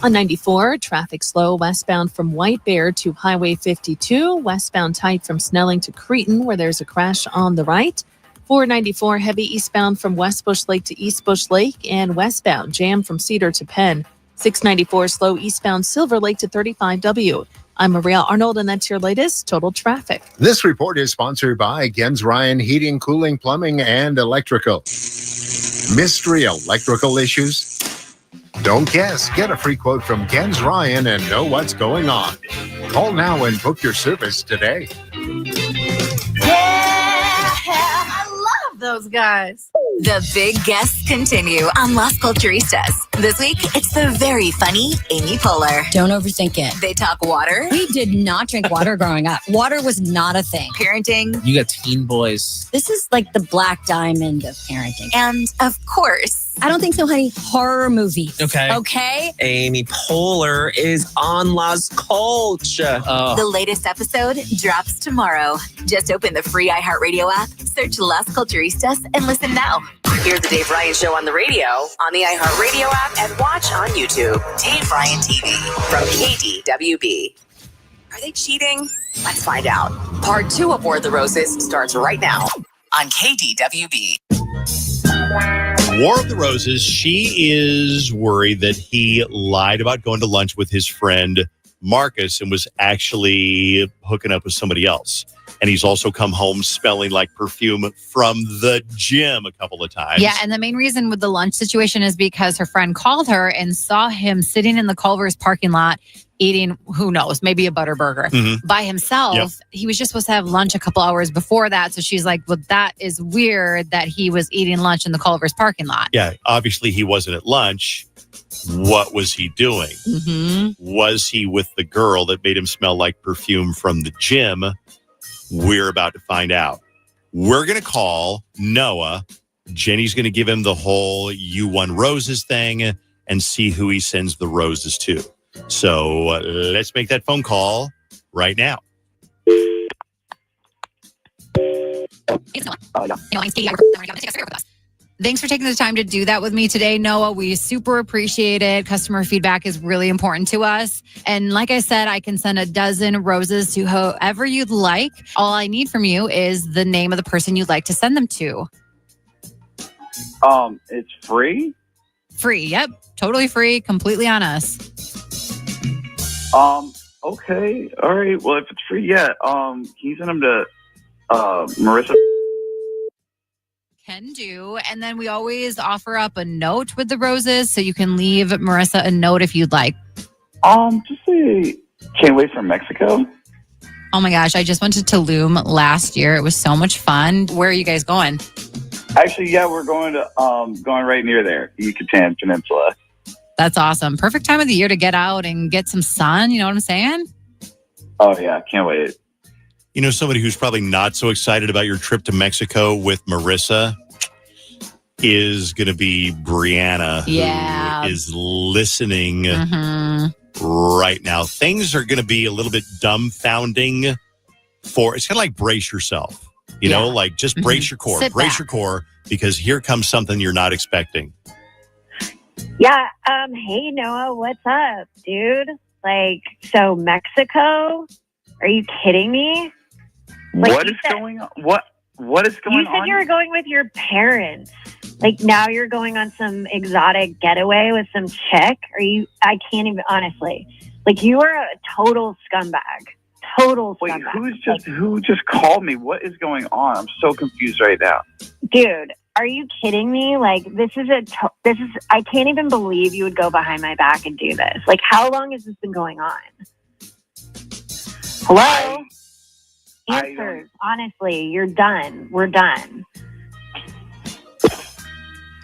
On 94, traffic slow westbound from White Bear to Highway 52, westbound tight from Snelling to Cretin, where there's a crash on the right. 494, heavy eastbound from West Bush Lake to East Bush Lake, and westbound jam from Cedar to Penn. 694, slow eastbound Silver Lake to 35W. I'm Maria Arnold, and that's your latest total traffic. This report is sponsored by Gens Ryan Heating, Cooling, Plumbing, and Electrical. Mystery electrical issues? Don't guess. Get a free quote from Gens Ryan and know what's going on. Call now and book your service today. I love those guys. The big guests continue on Las Culturistas. This week, it's the very funny Amy Poehler. Don't overthink it. They talk water. We did not drink water growing up. Water was not a thing. Parenting. You got teen boys. This is like the black diamond of parenting. And, of course, I don't think so, honey. Horror movies. Okay. Okay? Amy Poehler is on Las Culture. The latest episode drops tomorrow. Just open the free iHeartRadio app, search Las Culturistas, and listen now. Hear the Dave Ryan Show on the radio, on the iHeartRadio app, and watch on YouTube. Dave Ryan TV from KDWB. Are they cheating? Let's find out. Part 2 of War the Roses starts right now on KDWB. War of the Roses, she is worried that he lied about going to lunch with his friend Marcus and was actually hooking up with somebody else. And he's also come home smelling like perfume from the gym a couple of times. Yeah, and the main reason with the lunch situation is because her friend called her and saw him sitting in the Culver's parking lot eating, who knows, maybe a butter burger by himself. Yep. He was just supposed to have lunch a couple hours before that. So she's like, well, that is weird that he was eating lunch in the Culver's parking lot. Yeah, obviously he wasn't at lunch. What was he doing? Was he with the girl that made him smell like perfume from the gym? We're about to find out. We're going to call Noah. Jenny's going to give him the whole "you won roses" thing and see who he sends the roses to. So let's make that phone call right now. Thanks for taking the time to do that with me today, Noah. We super appreciate it. Customer feedback is really important to us. And like I said, I can send a dozen roses to whoever you'd like. All I need from you is the name of the person you'd like to send them to. It's free? Free, yep. Totally free, completely on us. Okay. All right. Well, if it's free, yeah. Can you send them to Marissa? Can do. And then we always offer up a note with the roses, so you can leave Marissa a note if you'd like. Just say, can't wait for Mexico. Oh my gosh, I just went to Tulum last year. It was so much fun. Where are you guys going? Actually, yeah, we're going right near there, the Yucatan Peninsula. That's awesome. Perfect time of the year to get out and get some sun. You know what I'm saying? Oh yeah, can't wait. You know, somebody who's probably not so excited about your trip to Mexico with Marissa is going to be Brianna, who is listening right now. Things are going to be a little bit dumbfounding it's kind of like brace yourself, you know, like just brace your core, your core, because here comes something you're not expecting. Yeah. Hey, Noah, what's up, dude? Like, so Mexico? Are you kidding me? Like, What is going on? What is going on? You said you were going with your parents. Like, now you're going on some exotic getaway with some chick? I can't even, honestly. Like, you are a total scumbag. Total scumbag. Wait, who just called me? What is going on? I'm so confused right now. Dude, are you kidding me? Like, I can't even believe you would go behind my back and do this. Like, how long has this been going on? Hello? Answers. Honestly, you're done. We're done.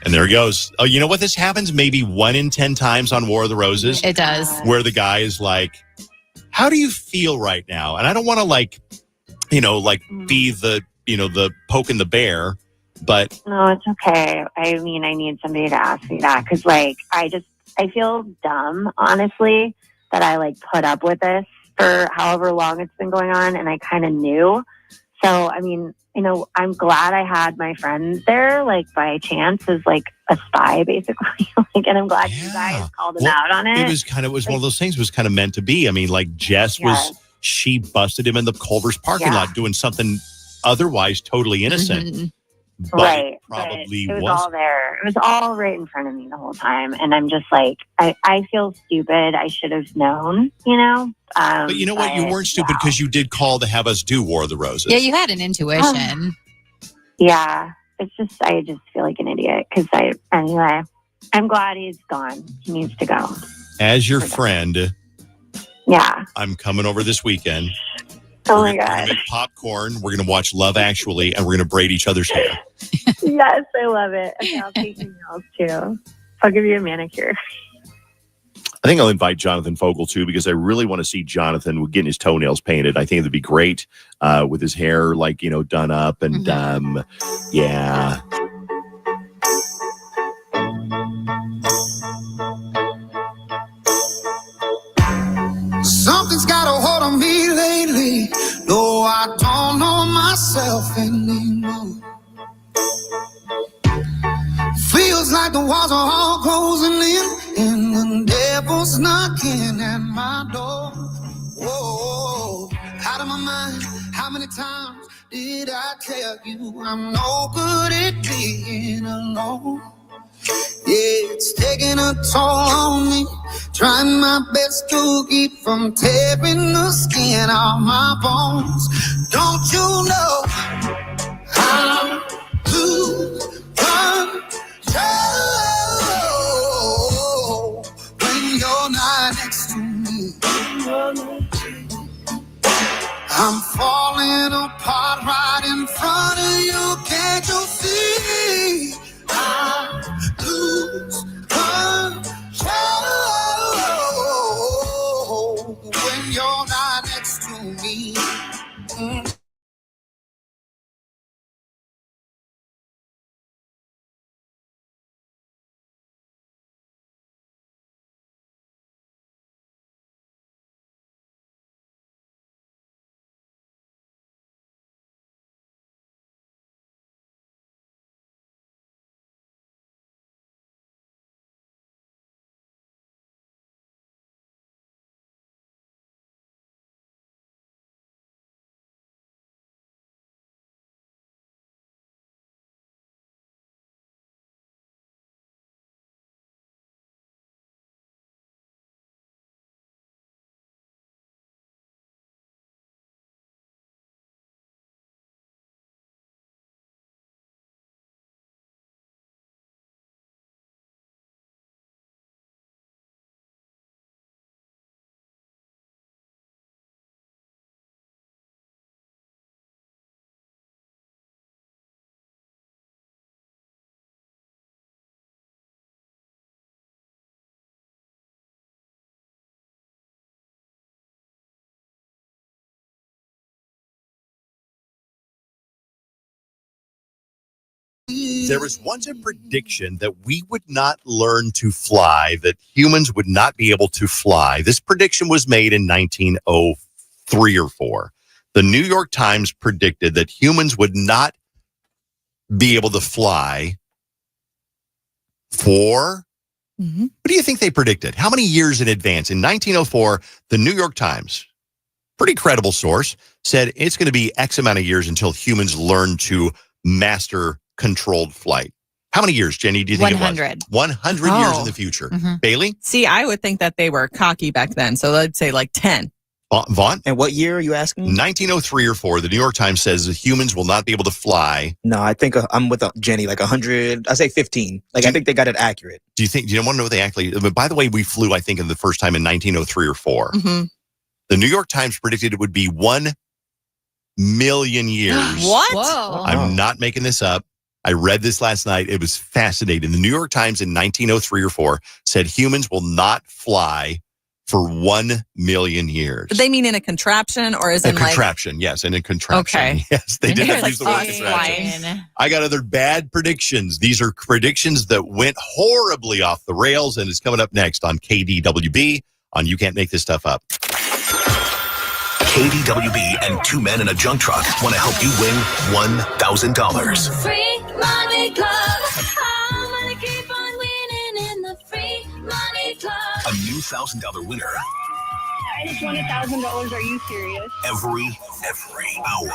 And there it goes. Oh, you know what? This happens maybe 1 in 10 times on War of the Roses. It does. Where the guy is like, how do you feel right now? And I don't want to be the poking the bear, but. No, it's okay. I mean, I need somebody to ask me that. Cause I feel dumb, honestly, that I put up with this for however long it's been going on, and I kind of knew. So, I mean, I'm glad I had my friends there, by chance, as a spy, basically. And I'm glad you guys called him out on it. It was one of those things was kind of meant to be. I mean, Jess she busted him in the Culver's parking lot doing something otherwise totally innocent. But right. It probably it was all there. It was all right in front of me the whole time. And I'm just I feel stupid. I should have known, but you know what? You weren't stupid because you did call to have us do War of the Roses. Yeah, you had an intuition. Yeah. It's just, I just feel like an idiot anyway, I'm glad he's gone. He needs to go. As your friend. Yeah. I'm coming over this weekend. Oh my God. We're going to make popcorn. We're going to watch Love Actually, and we're going to braid each other's hair. Yes, I love it. Okay, I'll take your nails too. I'll give you a manicure. I think I'll invite Jonathan Fogel too, because I really want to see Jonathan getting his toenails painted. I think it'd be great with his hair done up and yeah. Something's got a hold on me lately, though I don't know myself anymore. Feels like the walls are all closing in, and the devil's knocking at my door. Whoa, out of my mind, how many times did I tell you I'm no good at being alone? Yeah, it's taking a toll on me. Trying my best to keep from tearing the skin off my bones. Don't you know how to control when you're not next to me? I'm falling apart right in front of you. Can't you see? I lose control when you're not next to me. There was once a prediction that we would not learn to fly, that humans would not be able to fly. This prediction was made in 1903 or 4. The New York Times predicted that humans would not be able to fly for, what do you think they predicted? How many years in advance? In 1904, the New York Times, pretty credible source, said it's going to be X amount of years until humans learn to master controlled flight. How many years, Jenny, do you think 100. it was? 100 years in the future. Bailey? See, I would think that they were cocky back then, so I'd say like 10. Vaughn? And what year are you asking? 1903 or 4. The New York Times says that humans will not be able to fly. No, I think I'm with Jenny, like 100. I say 15. I think they got it accurate. Do you want to know what they actually? But by the way, we flew, I think, in the first time in 1903 or 4. The New York Times predicted it would be 1 million years. What? Whoa. I'm not making this up. I read this last night. It was fascinating. The New York Times in 1903 or 4 said humans will not fly for 1 million years. Did they mean in a contraption or is a in contraption? Yes, in a contraption. Okay. Yes, they did not use the word contraption. I got other bad predictions. These are predictions that went horribly off the rails, and it's coming up next on KDWB on You Can't Make This Stuff Up. KDWB and 2 Men in a Junk Truck want to help you win $1,000. Free Money Club. I'm gonna keep on winning in the Free Money Club. A new $1,000 winner. I just won $1,000. Are you serious? Every hour.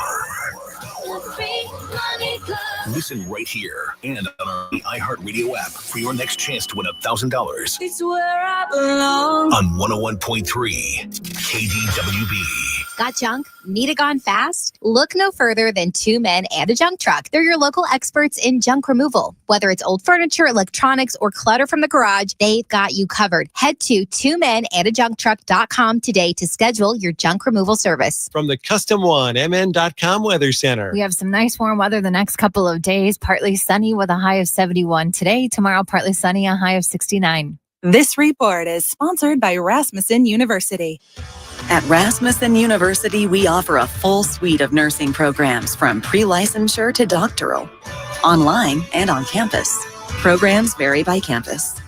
Free Money Club. Listen right here and on our iHeartRadio app for your next chance to win $1,000 It's where I belong. on 101.3 KDWB. Got junk? Need it gone fast? Look no further than 2 Men and a Junk Truck. They're your local experts in junk removal. Whether it's old furniture, electronics, or clutter from the garage, they've got you covered. Head to 2menandajuncktruck.com today to schedule your junk removal service. From the Custom One, MN.com Weather Center. We have some nice warm weather the next couple of days. Partly sunny with a high of 71 today. Tomorrow, partly sunny, a high of 69. This report is sponsored by Rasmussen University. At Rasmussen University, we offer a full suite of nursing programs from pre-licensure to doctoral, online and on campus. Programs vary by campus.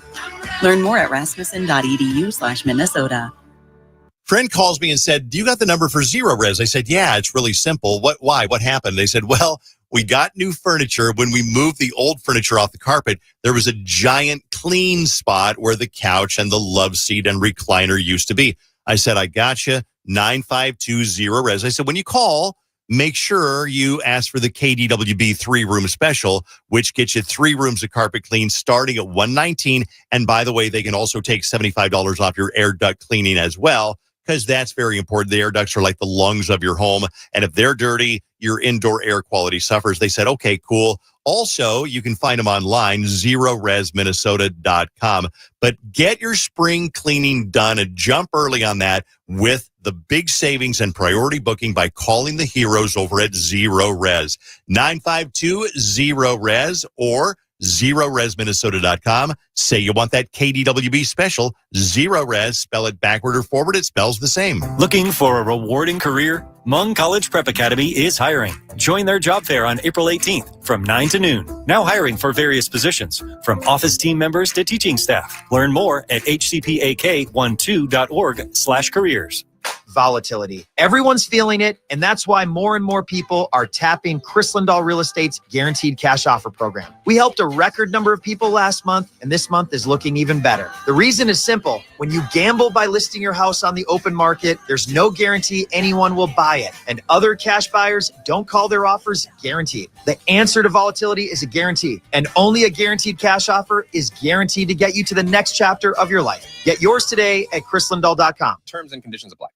Learn more at rasmussen.edu/Minnesota. Friend calls me and said, "Do you got the number for Zero Res?" I said, "Yeah, it's really simple." Why? What happened? They said, "Well, we got new furniture. When we moved the old furniture off the carpet, there was a giant clean spot where the couch and the love seat and recliner used to be." I said, "I got you. 9520 Res." I said, "When you call, make sure you ask for the KDWB 3-room special, which gets you 3 rooms of carpet clean starting at $119. And by the way, they can also take $75 off your air duct cleaning as well, because that's very important. The air ducts are like the lungs of your home. And if they're dirty, your indoor air quality suffers. They said, okay, cool. Also, you can find them online, zeroresminnesota.com. But get your spring cleaning done and jump early on that with the big savings and priority booking by calling the heroes over at Zero Res. 952-ZERO-RES or zeroresminnesota.com. Say you want that KDWB special, Zero Res. Spell it backward or forward, it spells the same. Looking for a rewarding career? Mung College Prep Academy is hiring. Join their job fair on April 18th from 9 to noon. Now hiring for various positions, from office team members to teaching staff. Learn more at hcpak12.org/careers. Volatility. Everyone's feeling it, and that's why more and more people are tapping Chris Lindahl Real Estate's Guaranteed Cash Offer program. We helped a record number of people last month, and this month is looking even better. The reason is simple. When you gamble by listing your house on the open market, there's no guarantee anyone will buy it, and other cash buyers don't call their offers guaranteed. The answer to volatility is a guarantee, and only a guaranteed cash offer is guaranteed to get you to the next chapter of your life. Get yours today at chrislindahl.com. Terms and conditions apply.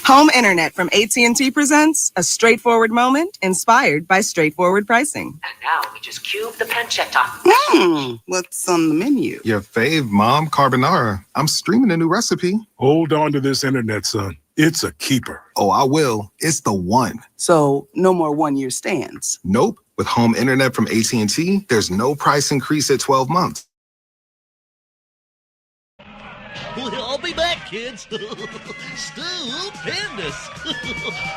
Home Internet from AT&T presents a straightforward moment inspired by straightforward pricing. And now we just cube the pancetta. What's on the menu? Your fave, Mom, carbonara. I'm streaming a new recipe. Hold on to this internet, son. It's a keeper. Oh, I will. It's the one. So no more one-year stands? Nope. With Home Internet from AT&T, there's no price increase at 12 months. Well, I'll be back, kids. Stupendous.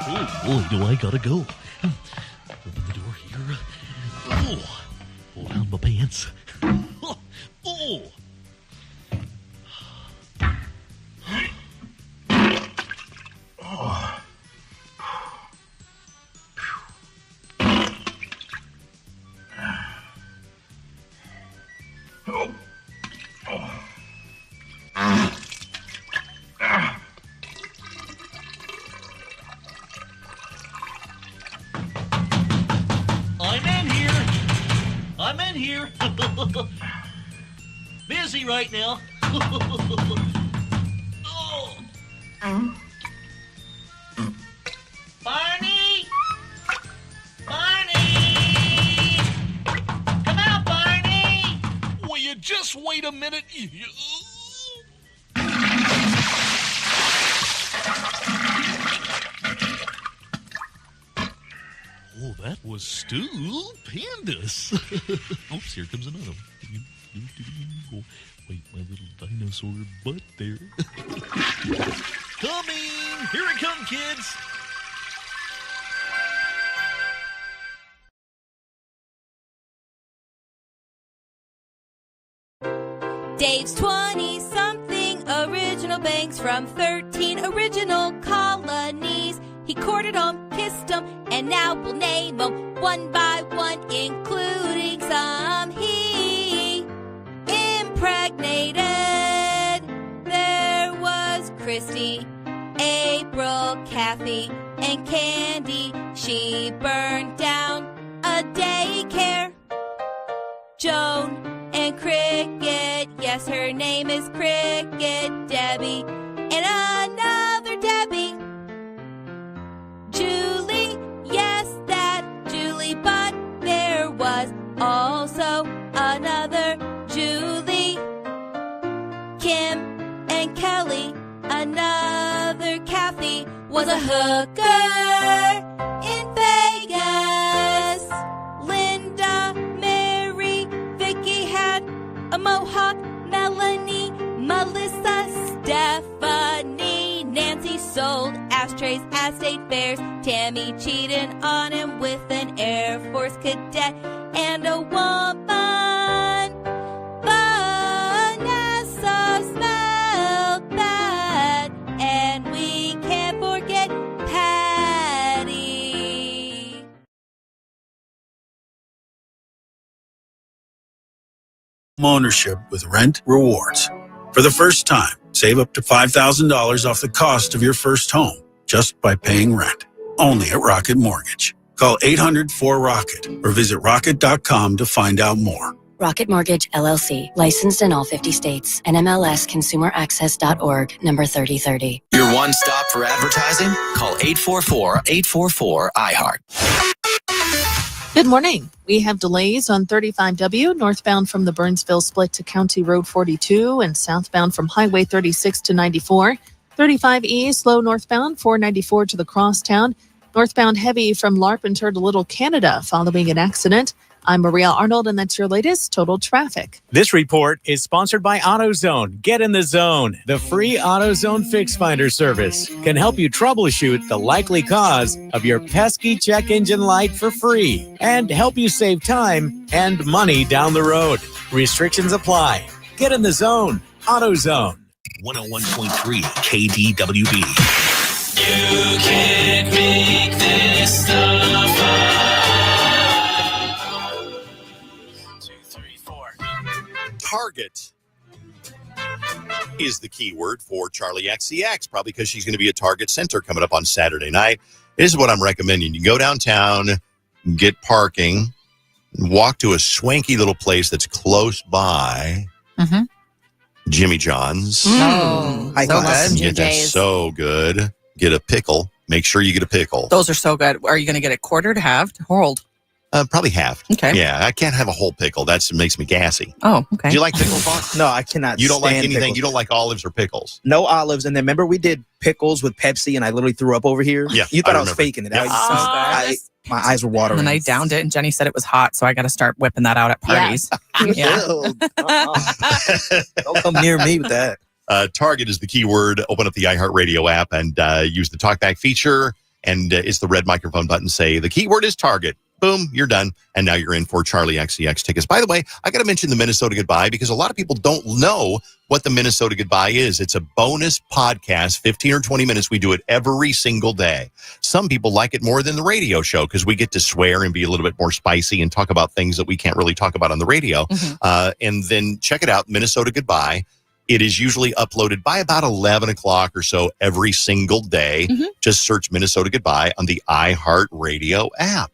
Oh, boy, do I gotta go. Open the door here. Oh, pull down my pants. Oh. Oh. I'm in here. Busy right now. Oh. Barney! Barney! Come out, Barney! Will you just wait a minute? Oh, that was stupendous. Oops, here comes another one. Wait, my little dinosaur butt there. Coming! Here it comes, kids! Dave's 20-something original bangs from 13 original colonies. He courted 'em, kissed 'em, and now we'll name 'em one by one, including some he impregnated. There was Christy, April, Kathy, and Candy. She burned down a daycare. Joan and Cricket, yes, her name is Cricket. Debbie and another Debbie. Julie, yes, that Julie, but there was also another Julie. Kim and Kelly, another Kathy, was a hooker in Vegas. Linda, Mary, Vicky had a mohawk. Melanie, Melissa, Stephanie, Nancy sold ashtrays at state fairs. Tammy cheated on him with an Air Force cadet and a woman. Vanessa smelled bad, and we can't forget Patty. Ownership with Rent Rewards. For the first time, save up to $5,000 off the cost of your first home just by paying rent. Only at Rocket Mortgage. Call 800-4ROCKET or visit rocket.com to find out more. Rocket Mortgage, LLC. Licensed in all 50 states. NMLSConsumerAccess.org, number 3030. Your one stop for advertising? Call 844-844-iHeart. Good morning. We have delays on 35W northbound from the Burnsville split to County Road 42 and southbound from Highway 36 to 94. 35E slow northbound 494 to the Crosstown. Northbound heavy from Larpenteur to Little Canada following an accident. I'm Maria Arnold, and that's your latest total traffic. This report is sponsored by AutoZone. Get in the zone. The free AutoZone Fix Finder service can help you troubleshoot the likely cause of your pesky check engine light for free and help you save time and money down the road. Restrictions apply. Get in the zone. AutoZone. 101.3 KDWB. You can't make this stuff up. Target is the keyword for Charli XCX, probably because she's going to be at Target Center coming up on Saturday night. This is what I'm recommending. You go downtown, get parking, walk to a swanky little place that's close by. Jimmy John's. Oh, so good. Get that so good. Get a pickle. Make sure you get a pickle. Those are so good. Are you going to get it quartered, halved, whole? Probably half. Okay. Yeah, I can't have a whole pickle. That makes me gassy. Oh, okay. Do you like pickles, Bob? No, I cannot. You don't like stand anything? pickles. You don't like olives or pickles? No olives. And then remember we did pickles with Pepsi and I literally threw up over here? Yeah. You thought I was remember. faking it. Yeah. My eyes were watering. And then I downed it, and Jenny said it was hot, so I got to start whipping that out at parties. Yeah. Don't come near me with that. Target is the keyword. Open up the iHeartRadio app and use the talkback feature. And it's the red microphone button. Say the keyword is Target. Boom, you're done. And now you're in for Charli XCX tickets. By the way, I got to mention the Minnesota Goodbye because a lot of people don't know what the Minnesota Goodbye is. It's a bonus podcast, 15 or 20 minutes. We do it every single day. Some people like it more than the radio show because we get to swear and be a little bit more spicy and talk about things that we can't really talk about on the radio. And then check it out, Minnesota Goodbye. It is usually uploaded by about 11 o'clock or so every single day. Just search Minnesota Goodbye on the iHeartRadio app.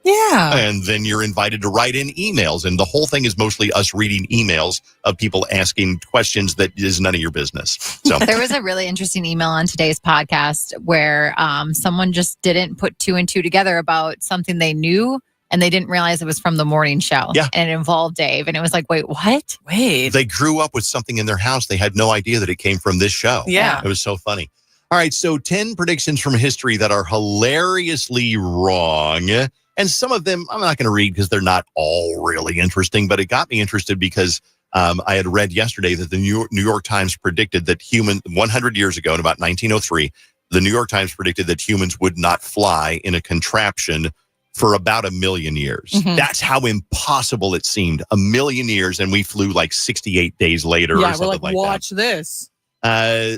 Yeah. And then you're invited to write in emails. And the whole thing is mostly us reading emails of people asking questions that is none of your business. So there was a really interesting email on today's podcast where someone just didn't put two and two together about something they knew. And they didn't realize it was from the morning show. Yeah. And it involved Dave. And it was like, wait, what? Wait. They grew up with something in their house. They had no idea that it came from this show. Yeah. It was so funny. All right. So 10 predictions from history that are hilariously wrong. And some of them I'm not going to read because they're not all really interesting. But it got me interested because I had read yesterday that the New York Times predicted that 100 years ago, in about 1903, the New York Times predicted that humans would not fly in a contraption for about 1 million years. That's how impossible it seemed. 1 million years, and we flew like 68 days later or something we're like watch that. This.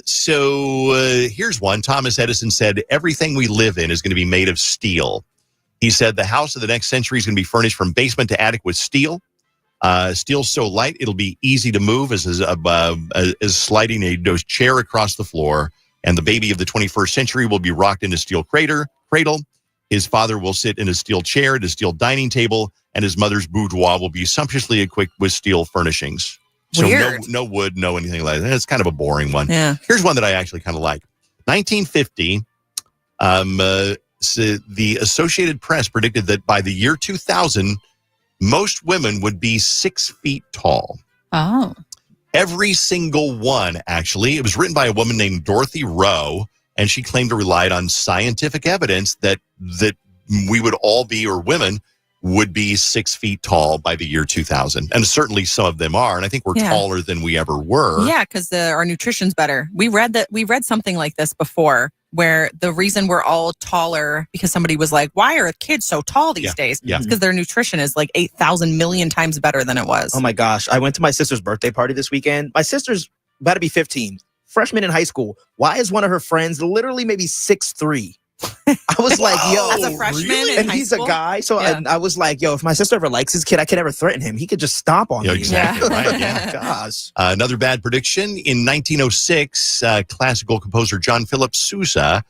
So here's one. Thomas Edison said, everything we live in is going to be made of steel. He said the house of the next century is going to be furnished from basement to attic with steel. Steel's so light, it'll be easy to move as sliding a chair across the floor. And the baby of the 21st century will be rocked in a steel cradle. His father will sit in a steel chair at a steel dining table, and his mother's boudoir will be sumptuously equipped with steel furnishings. So no wood, no anything like that. It's kind of a boring one. Yeah. Here's one that I actually kind of like. 1950, the Associated Press predicted that by the year 2000, most women would be 6 feet tall. Oh. Every single one, actually. It was written by a woman named Dorothy Rowe, and she claimed to rely on scientific evidence that we would all be, or women would be 6 feet tall by the year 2000. And certainly some of them are. And I think we're taller than we ever were. Yeah, because our nutrition's better. We read something like this before, where the reason we're all taller, because somebody was like, why are kids so tall these days? Yeah. It's because their nutrition is like 8,000 million times better than it was. Oh my gosh. I went to my sister's birthday party this weekend. My sister's about to be 15, freshman in high school. Why is one of her friends literally maybe 6'3"? I was like, yo. As a freshman in and high he's school? a guy. So I was like, yo, if my sister ever likes his kid, I could never threaten him. He could just stomp on me. Exactly. Right. Yeah. Gosh. Another bad prediction. In 1906, classical composer John Philip Sousa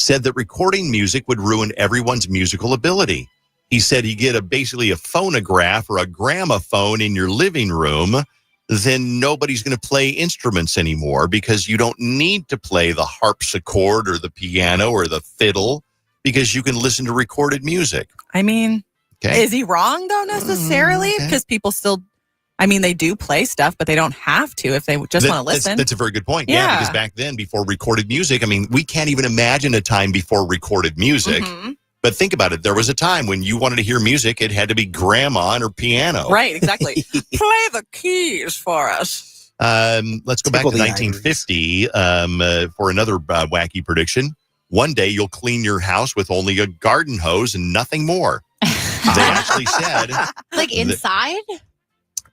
said that recording music would ruin everyone's musical ability. He said you get basically a phonograph or a gramophone in your living room, then nobody's going to play instruments anymore because you don't need to play the harpsichord or the piano or the fiddle because you can listen to recorded music. I mean, okay. Is he wrong though necessarily? Because people still, they do play stuff, but they don't have to if they just want to listen. That's a very good point. Yeah, because back then, before recorded music, we can't even imagine a time before recorded music. Mm-hmm. But think about it. There was a time when you wanted to hear music, it had to be grandma or piano. Right, exactly. Play the keys for us. Let's go back to 1950 for another wacky prediction. One day you'll clean your house with only a garden hose and nothing more. They actually said... Like inside?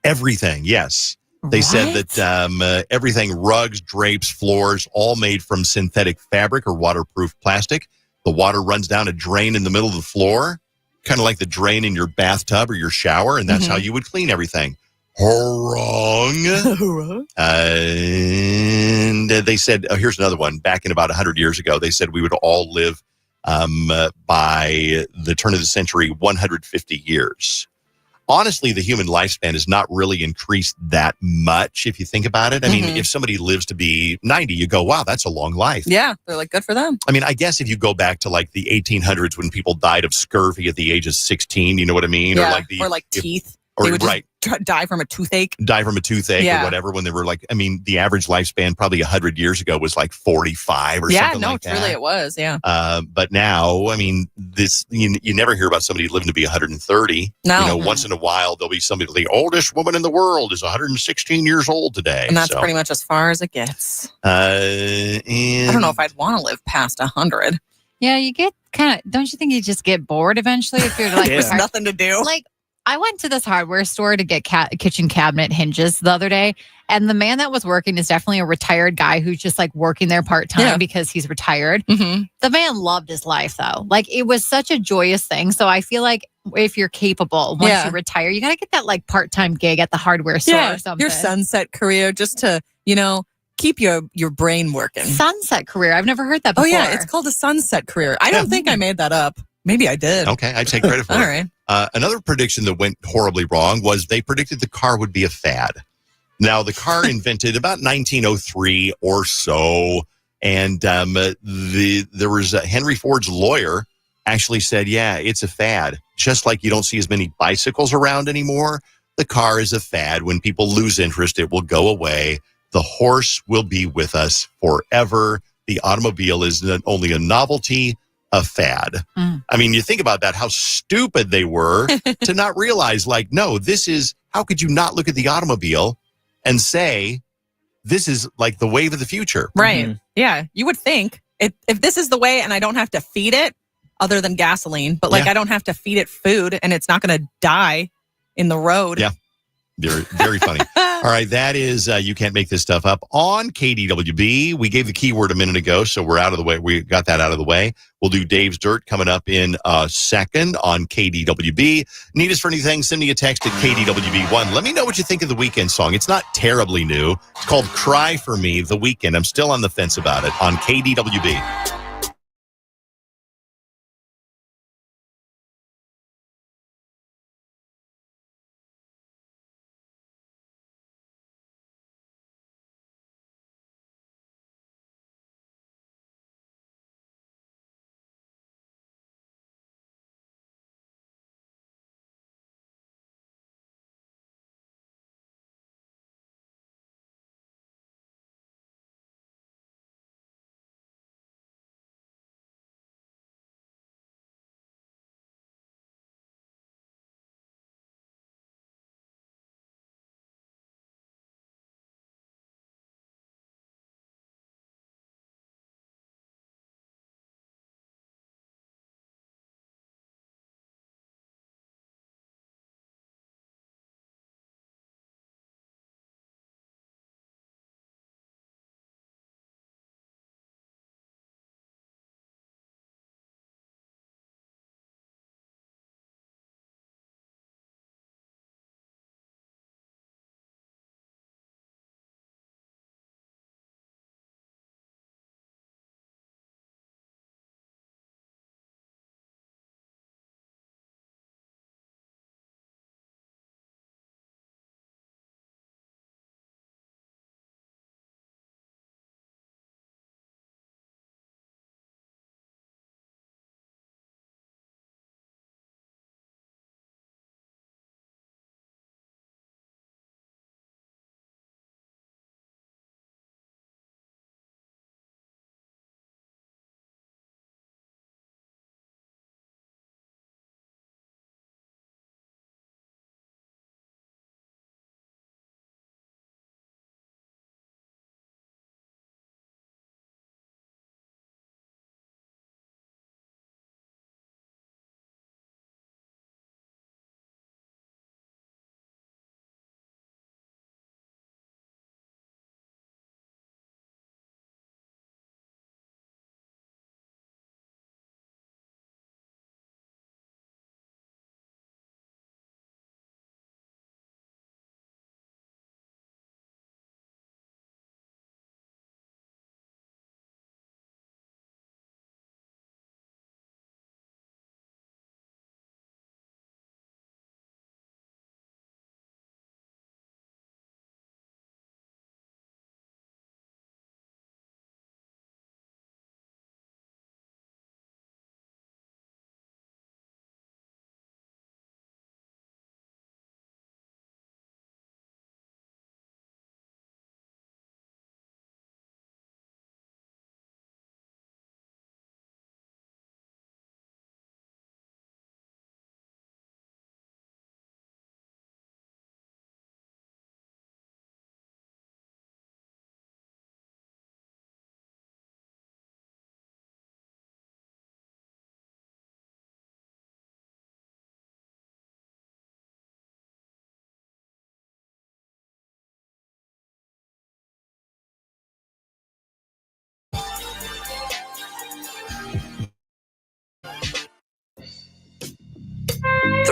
Everything, yes. They said that everything, rugs, drapes, floors, all made from synthetic fabric or waterproof plastic. The water runs down a drain in the middle of the floor, kind of like the drain in your bathtub or your shower, and that's how you would clean everything. Wrong. And they said, here's another one. Back in about 100 years ago, they said we would all live by the turn of the century 150 years. Honestly, the human lifespan has not really increased that much if you think about it. I mean, if somebody lives to be 90, you go, wow, that's a long life. Yeah, they're like, good for them. I guess if you go back to like the 1800s when people died of scurvy at the age of 16, you know what I mean? Yeah, or like teeth. They would just die from a toothache. Or whatever when they were like, the average lifespan probably 100 years ago was like 45 or something like that. Yeah, no, truly it was, yeah. But now, this you never hear about somebody living to be 130. No. Once in a while, there'll be somebody, the oldest woman in the world is 116 years old today. And that's pretty much as far as it gets. And I don't know if I'd want to live past 100. Yeah, you get don't you think you just get bored eventually if you're like... There's nothing to do. Like, I went to this hardware store to get kitchen cabinet hinges the other day, and the man that was working is definitely a retired guy who's just like working there part-time because he's retired. Mm-hmm. The man loved his life though. Like, it was such a joyous thing. So I feel like if you're capable, once you retire, you got to get that like part-time gig at the hardware store or something. Your sunset career just to, keep your brain working. Sunset career. I've never heard that before. Oh yeah, it's called a sunset career. I don't think I made that up. Maybe I did. Okay, I take credit for it. All right. Another prediction that went horribly wrong was they predicted the car would be a fad. Now, the car invented about 1903 or so, and there was Henry Ford's lawyer actually said, yeah, it's a fad. Just like you don't see as many bicycles around anymore, the car is a fad. When people lose interest, it will go away. The horse will be with us forever. The automobile is not only a novelty, a fad. You think about that, how stupid they were to not realize, like, no, how could you not look at the automobile and say, this is like the wave of the future? Right. Mm-hmm. Yeah. You would think if this is the way and I don't have to feed it other than gasoline, but I don't have to feed it food and it's not going to die in the road. Yeah. Very, very funny. All right, that is You Can't Make This Stuff Up on KDWB. We gave the keyword a minute ago, so we're out of the way. We got that out of the way. We'll do Dave's Dirt coming up in a second on KDWB. Need us for anything, send me a text at KDWB1. Let me know what you think of the Weeknd song. It's not terribly new. It's called Cry For Me, The Weeknd. I'm still on the fence about it on KDWB.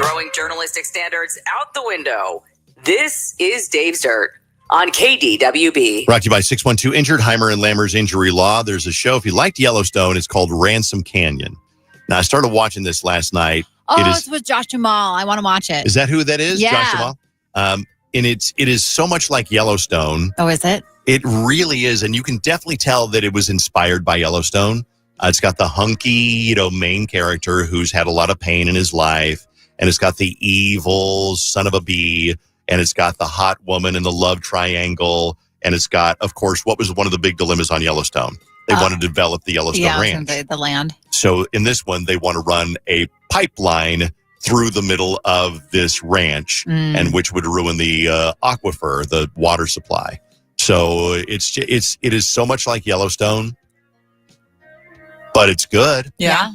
Throwing journalistic standards out the window. This is Dave's Dirt on KDWB. Brought to you by 612 Injured, Heimer and Lammer's Injury Law. There's a show, if you liked Yellowstone, it's called Ransom Canyon. Now, I started watching this last night. It's with Josh Jamal. I want to watch it. Is that who that is? Yeah. Josh Jamal? And it is so much like Yellowstone. Oh, is it? It really is. And you can definitely tell that it was inspired by Yellowstone. It's got the hunky, main character who's had a lot of pain in his life. And it's got the evil son of a bee. And it's got the hot woman in the love triangle. And it's got, of course, what was one of the big dilemmas on Yellowstone? They want to develop the Yellowstone Ranch. The land. So in this one, they want to run a pipeline through the middle of this ranch, and which would ruin the aquifer, the water supply. So it is so much like Yellowstone, but it's good. Yeah.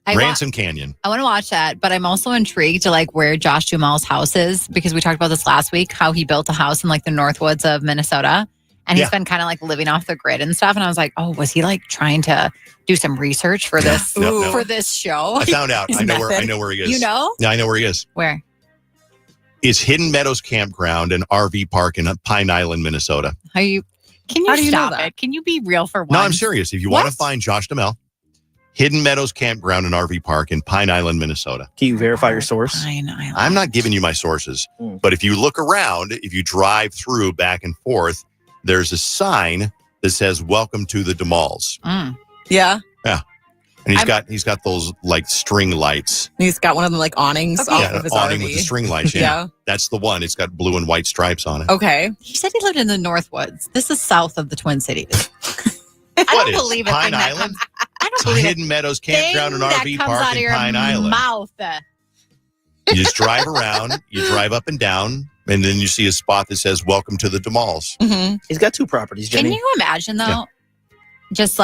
Ransom Canyon. I want to watch that, but I'm also intrigued to where Josh Jamal's house is, because we talked about this last week, how he built a house in the Northwoods of Minnesota, and he's been kind of living off the grid and stuff. And I was like, oh, was he trying to do some research for this for this show? I found out. I know where he is. You know? Yeah, I know where he is. Where? It's Hidden Meadows Campground and RV Park in Pine Island, Minnesota. Can you stop it? Can you be real for once? No, I'm serious. If you want to find Josh Duhamel, Hidden Meadows Campground and RV Park in Pine Island, Minnesota. Can you verify your source? Pine Island. I'm not giving you my sources, but if you look around, if you drive through back and forth, there's a sign that says "Welcome to the Dumals." Yeah. Yeah. And he's got those string lights. He's got one of them awnings off of his awning RV. with the string lights. Yeah. That's the one. It's got blue and white stripes on it. Okay. He said he lived in the Northwoods. This is south of the Twin Cities. I don't believe it. Pine Island? I don't believe Hidden Meadows Campground and RV Park in Pine Island. Mouth. You just drive around, you drive up and down, and then you see a spot that says "Welcome to the Dumals." Mm-hmm. He's got 2 properties, Jenny. Can you imagine, though, just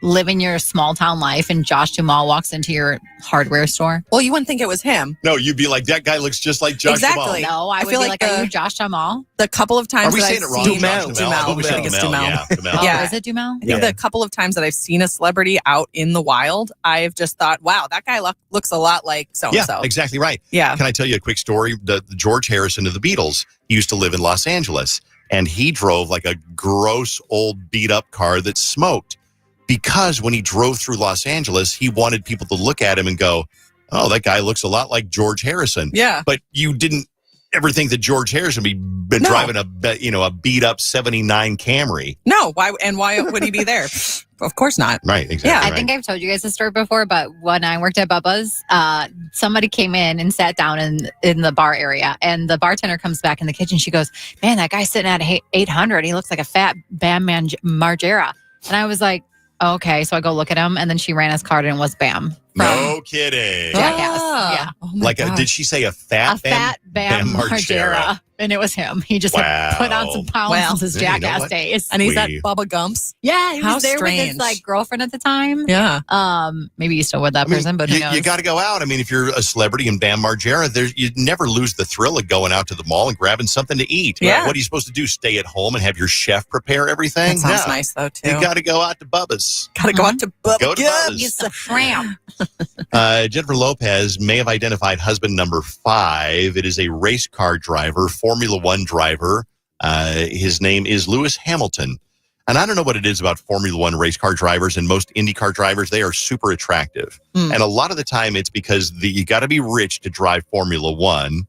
living your small town life and Josh Jamal walks into your hardware store? Well, you wouldn't think it was him. No, you'd be like, that guy looks just like Josh Jamal. No, I would feel be like are you Josh Jamal? The couple of times Are we that saying I've it wrong? seen Duhamel. I think it's Duhamel. Yeah, Duhamel. Yeah. Is it Duhamel? I think the couple of times that I've seen a celebrity out in the wild, I've just thought, wow, that guy looks a lot like so-and-so. Yeah, exactly right. Yeah. Can I tell you a quick story? The George Harrison of the Beatles, he used to live in Los Angeles, and he drove a gross old beat-up car that smoked. Because when he drove through Los Angeles, he wanted people to look at him and go, oh, that guy looks a lot like George Harrison. Yeah. But you didn't ever think that George Harrison been driving a beat up 79 Camry. No. Why would he be there? Of course not. Right. Exactly. Yeah, I think I've told you guys this story before, but when I worked at Bubba's, somebody came in and sat down in the bar area, and the bartender comes back in the kitchen. She goes, man, that guy's sitting at 800. He looks like a fat Bam Margera. And I was like, okay, so I go look at him, and then she ran his card and it was Bam. No kidding. Jackass. Yeah. Oh did she say a fat Bam Margera? And it was him. He just had put on some pounds since his Jackass days. And he's at Bubba Gump's. Yeah, he How was there strange. with his girlfriend at the time. Yeah. Maybe he's still with that person, but who knows? You got to go out. I mean, if you're a celebrity in Bam Margera, you never lose the thrill of going out to the mall and grabbing something to eat. Yeah. What are you supposed to do? Stay at home and have your chef prepare everything? That sounds nice, though, too. You got to go out to Bubba's. Got to go out to Bubba. Go to Bubba's. He's a tramp. Jennifer Lopez may have identified husband number 5. It is a race car driver, Formula One driver. His name is Lewis Hamilton. And I don't know what it is about Formula One race car drivers and most IndyCar drivers. They are super attractive. And a lot of the time it's because you got to be rich to drive Formula One.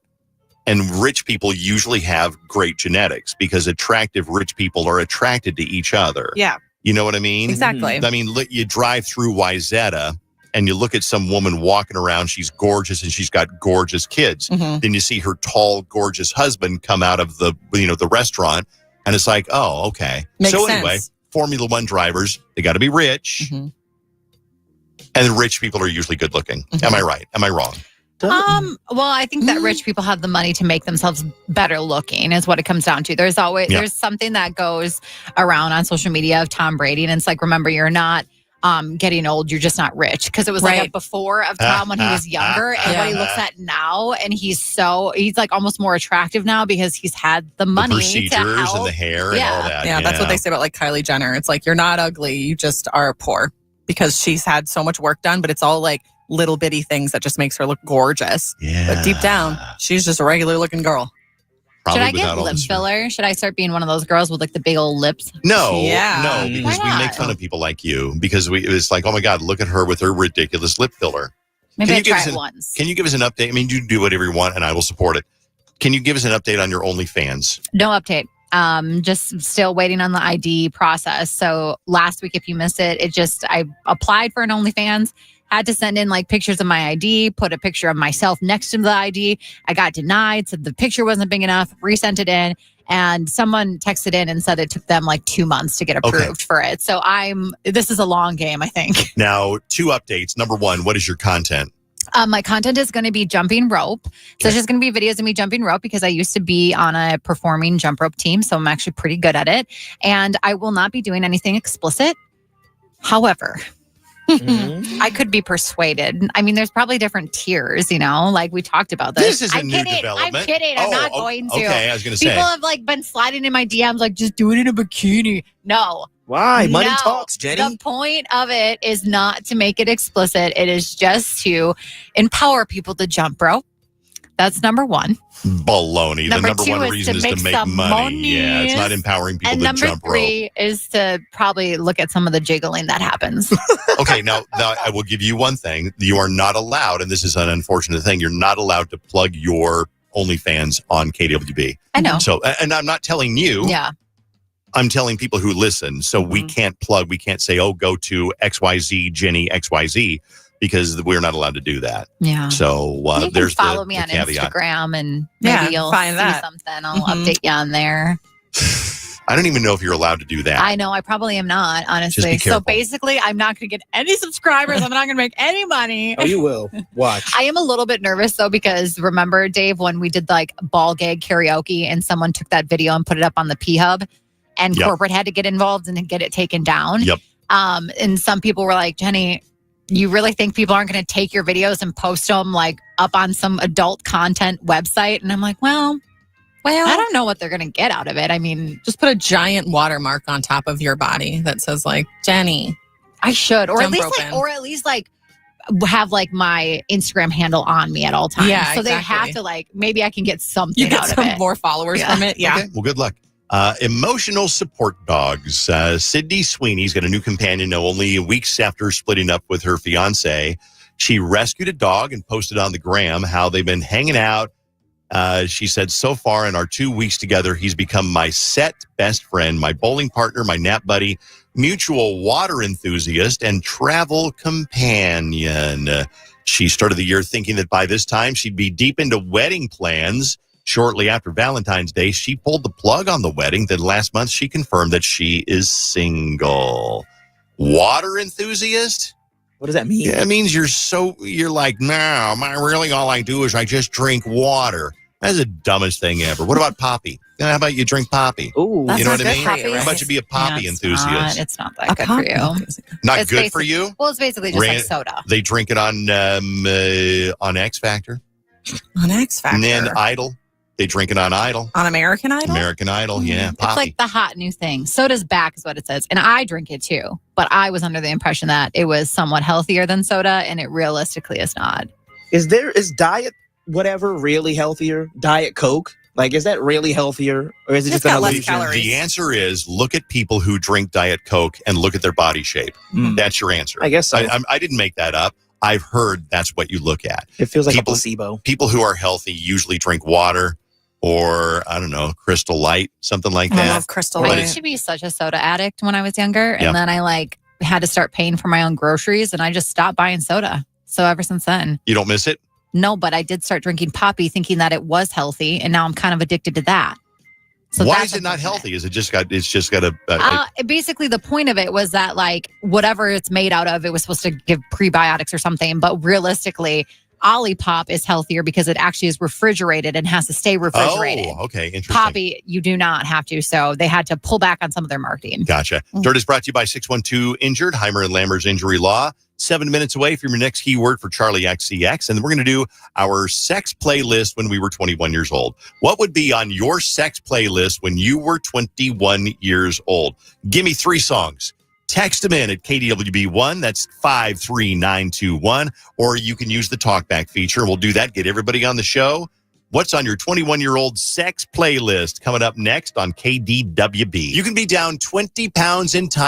And rich people usually have great genetics because attractive rich people are attracted to each other. Yeah. You know what I mean? Exactly. I mean, you drive through Wayzata and you look at some woman walking around, she's gorgeous and she's got gorgeous kids. Then you see her tall, gorgeous husband come out of the restaurant and it's like, oh, okay. Makes Anyway, sense. Formula One drivers, they got to be rich. And rich people are usually good looking. Am I right? Am I wrong? Well, I think that rich people have the money to make themselves better looking is what it comes down to. There's always there's something that goes around on social media of Tom Brady, and it's like, remember, you're not getting old, you're just not rich, because it was like a before of Tom when he was younger and what he looks at now, and he's like almost more attractive now because he's had the money, the procedures to help. and the hair and all that. Yeah, that's what they say about Kylie Jenner. It's like, you're not ugly, you just are poor, because she's had so much work done, but it's all little bitty things that just makes her look gorgeous. Yeah. But deep down, she's just a regular looking girl. Probably Should I get without all lip this- filler? Should I start being one of those girls with like the big old lips? No, Yeah. no, because we make fun of people like you because it's like, oh my God, look at her with her ridiculous lip filler. Maybe Can I you give try us it once. Can you give us an update? I mean, you do whatever you want and I will support it. Can you give us an update on your OnlyFans? No update. Just still waiting on the ID process. So last week, if you missed it, I applied for an OnlyFans, had to send in like pictures of my ID, put a picture of myself next to the ID. I got denied, said the picture wasn't big enough, resent it in, and someone texted in and said it took them like 2 months to get approved for it. So this is a long game, I think. Now, 2 updates. Number 1, what is your content? My content is going to be jumping rope. So it's just going to be videos of me jumping rope because I used to be on a performing jump rope team. So I'm actually pretty good at it. And I will not be doing anything explicit. However, I could be persuaded. I mean, there's probably different tiers, like we talked about this. This is a new development. I'm kidding. I'm not going to. Okay, I was going to say. People have like been sliding in my DMs like, just do it in a bikini. No. Why? Money No. talks, Jenny. The point of it is not to make it explicit. It is just to empower people to jump rope. That's number 1. Baloney. Number The number 2 1 is reason to is to make make some money. Yeah, it's not monies. empowering people And to number jump rope. 3 is to probably look at some of the jiggling that happens. Okay, now I will give you one thing. You are not allowed, and this is an unfortunate thing, you're not allowed to plug your OnlyFans on KDWB. I know. So, and I'm not telling you. Yeah. I'm telling people who listen. So we can't plug, we can't say, oh, go to XYZ, Jenny, XYZ, because we're not allowed to do that. Yeah. So You can there's follow the me on caveat. Instagram and Yeah, maybe you'll find see that. something. I'll update you on there. I don't even know if you're allowed to do that. I know I probably am not, honestly. Just be So careful. basically, I'm not going to get any subscribers. I'm not going to make any money. Oh, you will. Watch. I am a little bit nervous though, because remember, Dave, when we did like ball gag karaoke and someone took that video and put it up on the P Hub and Yep. corporate had to get involved and get it taken down. Yep. And some people were like, Jenny, you really think people aren't going to take your videos and post them like up on some adult content website? And I'm like, well, I don't know what they're going to get out of it. I mean, Just put a giant watermark on top of your body that says like Jenny. I should, or at Jump least roping. have like my Instagram handle on me at all times. Yeah, so they exactly. have to like, maybe I can get something You get out of some it. more followers Yeah. from it. Yeah. Okay, well, good luck. Emotional support dogs. Sydney Sweeney's got a new companion now only weeks after splitting up with her fiance. She rescued a dog and posted on the gram how they've been hanging out. She said, so far in our 2 weeks together, he's become my set best friend, my bowling partner, my nap buddy, mutual water enthusiast, and travel companion. She started the year thinking that by this time she'd be deep into wedding plans. Shortly after Valentine's Day, she pulled the plug on the wedding. Then last month, she confirmed that she is single. Water enthusiast? What does that mean? Yeah, it means you're like, no, all I do is I just drink water. That's the dumbest thing ever. What about Poppy? How about you drink Poppy? Ooh, That's you know not what I good mean? for you, How about right? you be a Poppy enthusiast? It's not that good for you. Not It's good for basic- you? Well, it's basically just like soda. They drink it on X Factor. On X Factor. And then Idol. They drink it on Idol. On American Idol? American Idol, yeah. It's Poppy. like the hot new thing. Soda's back is what it says. And I drink it too. But I was under the impression that it was somewhat healthier than soda, and it realistically is not. Is diet whatever really healthier? Diet Coke? Like, is that really healthier? Or is it just an illusion? The answer is look at people who drink Diet Coke and look at their body shape. That's your answer. I guess so. I didn't make that up. I've heard that's what you look at. It feels like a placebo. People who are healthy usually drink water or, I don't know, Crystal Light, something like that. I love Crystal I Light. used to be such a soda addict when I was younger. And Yeah. then I had to start paying for my own groceries, and I just stopped buying soda. So ever since then. You don't miss it? No, but I did start drinking Poppy thinking that it was healthy, and now I'm kind of addicted to that. So Why that's is it not healthy? Is it just got a basically the point of it was that whatever it's made out of, it was supposed to give prebiotics or something. But realistically, Olipop is healthier because it actually is refrigerated and has to stay refrigerated. Oh, okay. Interesting. Poppy, you do not have to. So they had to pull back on some of their marketing. Gotcha. Dirt is brought to you by 612 Injured, Heimer and Lammer's Injury Law. 7 minutes away from your next keyword for Charli XCX. And we're going to do our sex playlist when we were 21 years old. What would be on your sex playlist when you were 21 years old? Give me 3 songs. Text them in at KDWB1. That's 53921. Or you can use the talkback feature. We'll do that. Get everybody on the show. What's on your 21-year-old sex playlist? Coming up next on KDWB. You can be down 20 pounds in time.